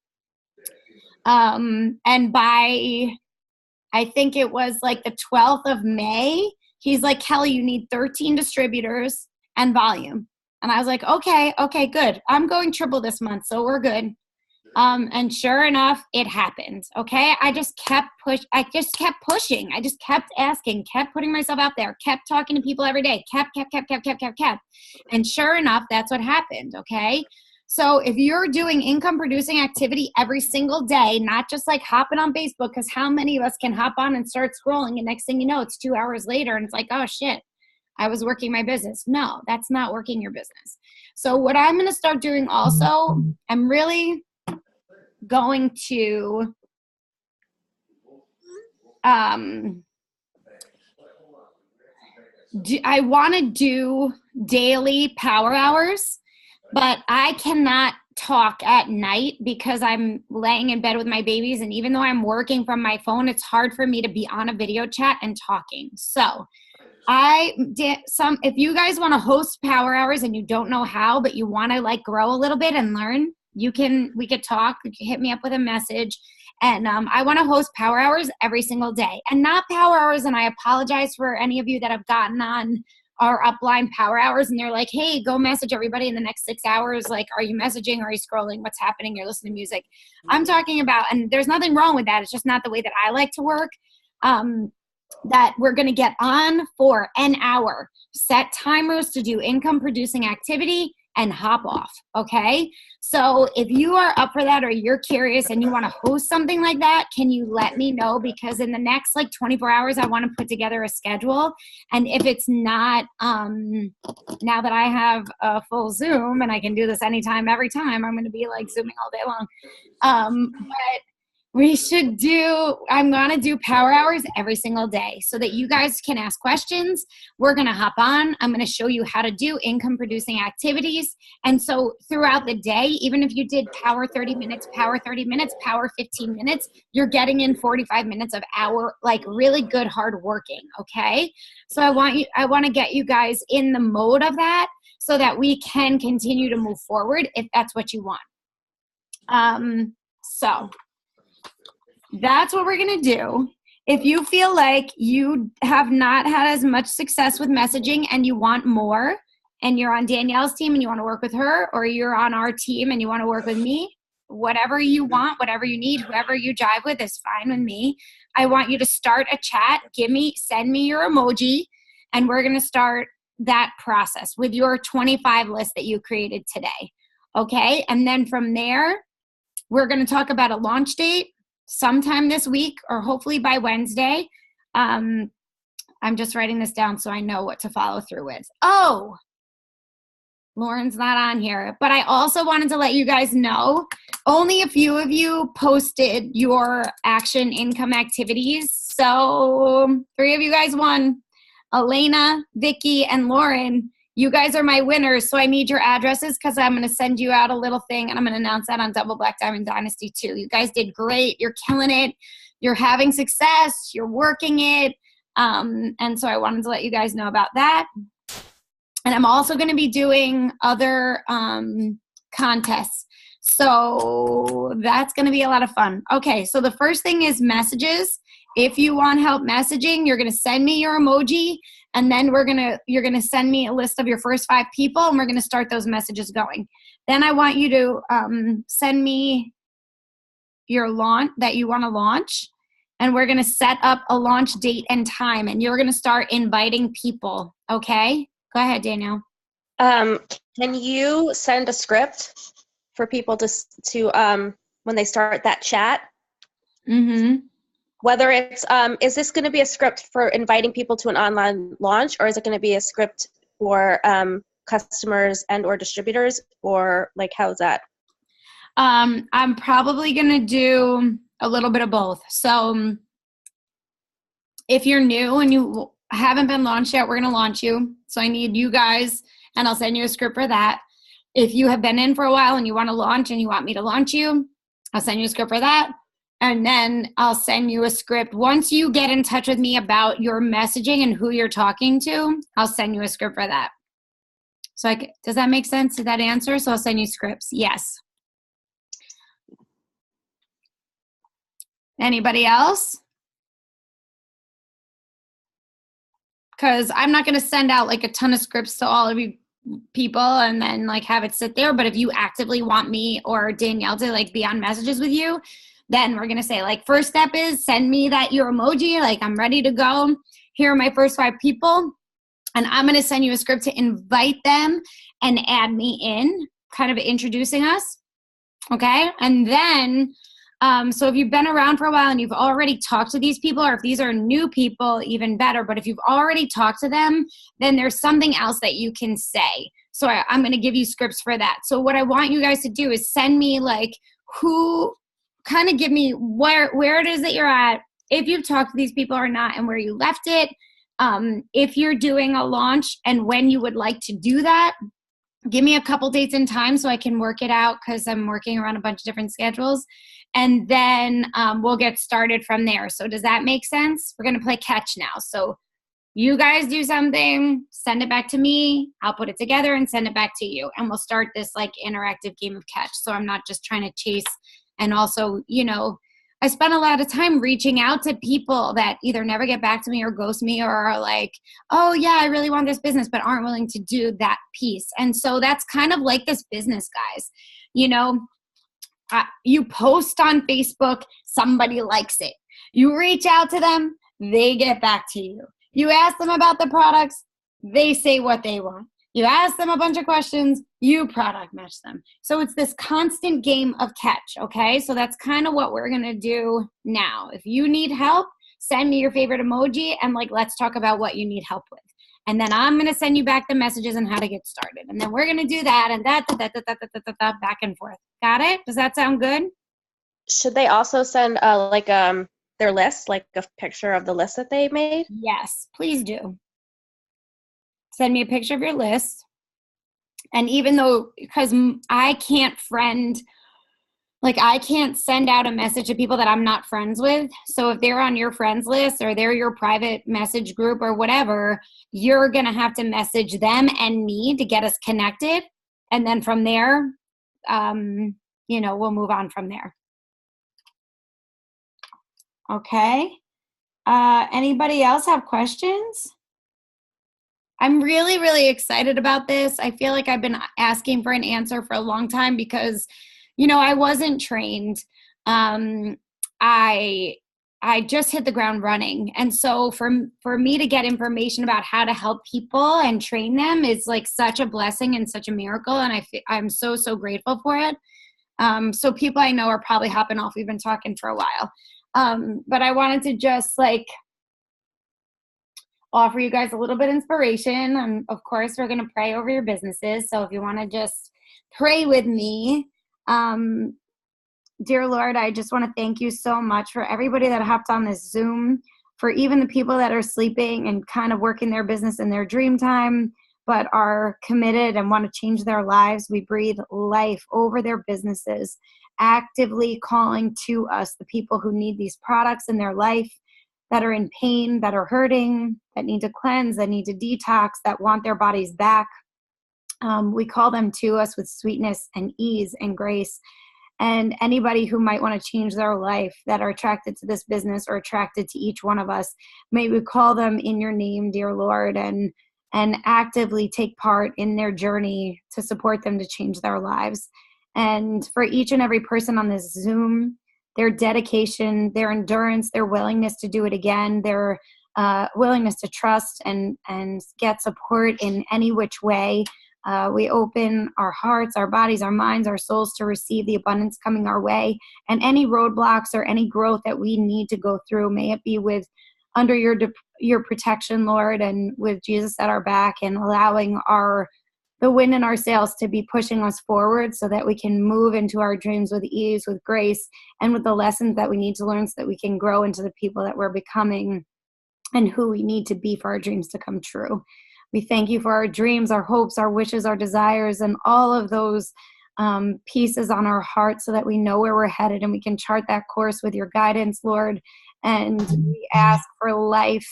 And by, I think it was like the 12th of May, he's like, Kelly, you need 13 distributors and volume. And I was like, okay, good. I'm going triple this month, so we're good. And sure enough, it happened. Okay. I just kept pushing. I just kept asking, kept putting myself out there, kept talking to people every day, kept. And sure enough, that's what happened. Okay. So if you're doing income producing activity every single day, not just like hopping on Facebook, because how many of us can hop on and start scrolling and next thing you know, it's 2 hours later and it's like, oh shit, I was working my business. No, that's not working your business. So what I'm going to start doing also, I'm really going to I want to do daily power hours, but I cannot talk at night because I'm laying in bed with my babies. And even though I'm working from my phone, it's hard for me to be on a video chat and talking. So if you guys want to host power hours and you don't know how, but you want to like grow a little bit and learn, we could talk. You can hit me up with a message. And I want to host power hours every single day, and not power hours. And I apologize for any of you that have gotten on our upline power hours and they're like, hey, go message everybody in the next 6 hours. Like, are you messaging? Are you scrolling? What's happening? You're listening to music. I'm talking about, and there's nothing wrong with that. It's just not the way that I like to work. That we're going to get on for an hour, set timers to do income producing activity, and hop off. Okay. So if you are up for that, or you're curious and you want to host something like that, can you let me know? Because in the next like 24 hours, I want to put together a schedule. And if it's not, now that I have a full Zoom and I can do this anytime, every time, I'm going to be like Zooming all day long. But I'm going to do power hours every single day so that you guys can ask questions. We're going to hop on. I'm going to show you how to do income producing activities. And so throughout the day, even if you did power 30 minutes, power 30 minutes, power 15 minutes, you're getting in 45 minutes of like really good hard working. Okay. So I want to get you guys in the mode of that so that we can continue to move forward if that's what you want. So that's what we're going to do. If you feel like you have not had as much success with messaging and you want more, and you're on Danielle's team and you want to work with her, or you're on our team and you want to work with me, whatever you want, whatever you need, whoever you jive with is fine with me. I want you to start a chat. Send me your emoji, and we're going to start that process with your 25 list that you created today. Okay. And then from there, we're going to talk about a launch date sometime this week, or hopefully by Wednesday. I'm just writing this down so I know what to follow through with. Oh, Lauren's not on here, but I also wanted to let you guys know, only a few of you posted your action income activities. So 3 of you guys won. Elena, Vicky, and Lauren, you guys are my winners. So I need your addresses because I'm going to send you out a little thing, and I'm going to announce that on Double Black Diamond Dynasty too. You guys did great. You're killing it. You're having success. You're working it. And so I wanted to let you guys know about that. And I'm also going to be doing other contests. So that's going to be a lot of fun. Okay, so the first thing is messages. If you want help messaging, you're going to send me your emoji, and then you're going to send me a list of your first 5 people, and we're going to start those messages going. Then I want you to send me your launch that you want to launch, and we're going to set up a launch date and time, and you're going to start inviting people. Okay? Go ahead, Danielle. Can you send a script for people to when they start that chat? Mm-hmm. Whether it's, is this going to be a script for inviting people to an online launch, or is it going to be a script for customers and or distributors, or like, how's that? I'm probably going to do a little bit of both. So if you're new and you haven't been launched yet, we're going to launch you. So I need you guys, and I'll send you a script for that. If you have been in for a while and you want to launch and you want me to launch you, I'll send you a script for that. And then I'll send you a script. Once you get in touch with me about your messaging and who you're talking to, I'll send you a script for that. So does that make sense? Did that answer? So I'll send you scripts. Yes. Anybody else? Because I'm not going to send out like a ton of scripts to all of you people and then like have it sit there. But if you actively want me or Danielle to like be on messages with you, then we're going to say like, first step is send me your emoji. Like, I'm ready to go. Here are my first 5 people. And I'm going to send you a script to invite them and add me in, kind of introducing us. Okay. And then, so if you've been around for a while and you've already talked to these people, or if these are new people, even better. But if you've already talked to them, then there's something else that you can say. So I'm going to give you scripts for that. So what I want you guys to do is send me like kind of give me where it is that you're at, if you've talked to these people or not, and where you left it. If you're doing a launch and when you would like to do that. give me a couple dates and time so I can work it out, because I'm working around a bunch of different schedules. And then we'll get started from there. So does that make sense? We're going to play catch now. So you guys do something, send it back to me. I'll put it together and send it back to you. And we'll start this like interactive game of catch. So I'm not just trying to chase. And also, you know, I spend a lot of time reaching out to people that either never get back to me or ghost me, or are like, oh yeah, I really want this business, but aren't willing to do that piece. And so that's kind of like this business, guys. You know, you post on Facebook, somebody likes it. You reach out to them, they get back to you. You ask them about the products, they say what they want. You ask them a bunch of questions, you product match them. So it's this constant game of catch, okay? So that's kind of what we're going to do now. If you need help, send me your favorite emoji and like, let's talk about what you need help with. And then I'm going to send you back the messages on how to get started. And then we're going to do that and that, back and forth. Got it? Does that sound good? Should they also send their list, like a picture of the list that they made? Yes, please do. Send me a picture of your list. And even though, because I can't send out a message to people that I'm not friends with. So if they're on your friends list or they're your private message group or whatever, you're going to have to message them and me to get us connected. And then from there, we'll move on from there. Okay. Anybody else have questions? I'm really, really excited about this. I feel like I've been asking for an answer for a long time because, you know, I wasn't trained. I just hit the ground running. And so for me to get information about how to help people and train them is like such a blessing and such a miracle. And I'm so, so grateful for it. So people I know are probably hopping off. We've been talking for a while. But I wanted to just like offer you guys a little bit of inspiration. And of course, we're going to pray over your businesses. So if you want to just pray with me, dear Lord, I just want to thank you so much for everybody that hopped on this Zoom, for even the people that are sleeping and kind of working their business in their dream time, but are committed and want to change their lives. We breathe life over their businesses, actively calling to us the people who need these products in their life, that are in pain, that are hurting, that need to cleanse, that need to detox, that want their bodies back. We call them to us with sweetness and ease and grace. And anybody who might want to change their life that are attracted to this business or attracted to each one of us, may we call them in your name, dear Lord, and actively take part in their journey to support them to change their lives. And for each and every person on this Zoom, their dedication, their endurance, their willingness to do it again, their willingness to trust and get support in any which way. We open our hearts, our bodies, our minds, our souls to receive the abundance coming our way. And any roadblocks or any growth that we need to go through, may it be with under your protection, Lord, and with Jesus at our back, and allowing the wind in our sails to be pushing us forward so that we can move into our dreams with ease, with grace, and with the lessons that we need to learn so that we can grow into the people that we're becoming and who we need to be for our dreams to come true. We thank you for our dreams, our hopes, our wishes, our desires, and all of those pieces on our heart so that we know where we're headed and we can chart that course with your guidance, Lord. And we ask for life,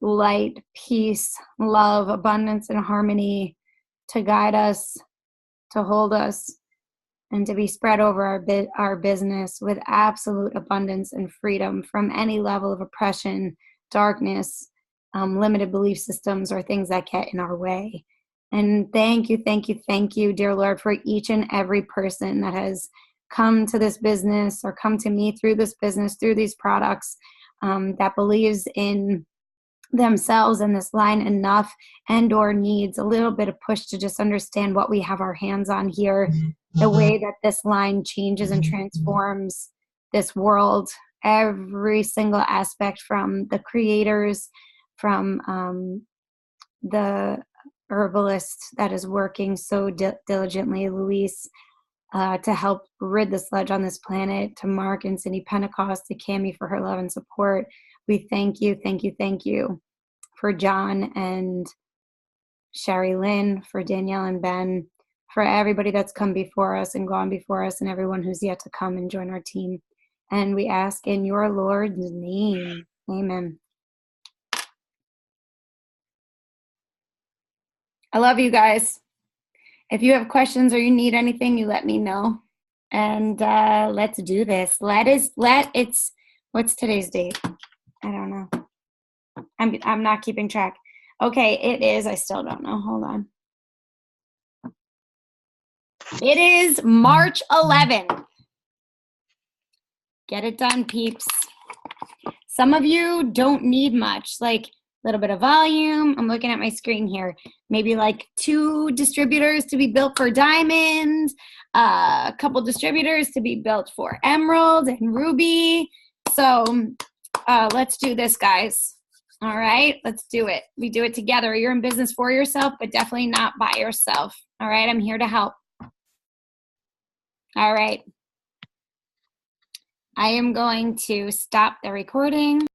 light, peace, love, abundance, and harmony to guide us, to hold us, and to be spread over our business with absolute abundance and freedom from any level of oppression, darkness, limited belief systems, or things that get in our way. And thank you, dear Lord, for each and every person that has come to this business or come to me through this business, through these products, that believes in themselves and this line enough and or needs a little bit of push to just understand what we have our hands on here, the way that this line changes and transforms this world, every single aspect, from the creators, from the herbalist that is working so diligently, Luis, to help rid the sludge on this planet, to Mark and Cindy Pentecost, to Cami for her love and support. We thank you for John and Sherry Lynn, for Danielle and Ben, for everybody that's come before us and gone before us, and everyone who's yet to come and join our team. And we ask in your Lord's name. Amen. I love you guys. If you have questions or you need anything, you let me know. And let's do this. What's today's date? I don't know. I'm not keeping track. Okay, it is. I still don't know. Hold on. It is March 11th. Get it done, peeps. Some of you don't need much, like a little bit of volume. I'm looking at my screen here. Maybe like 2 distributors to be built for diamonds, a couple distributors to be built for emerald and ruby. So let's do this, guys. All right, let's do it. We do it together. You're in business for yourself, but definitely not by yourself. All right, I'm here to help. All right. I am going to stop the recording.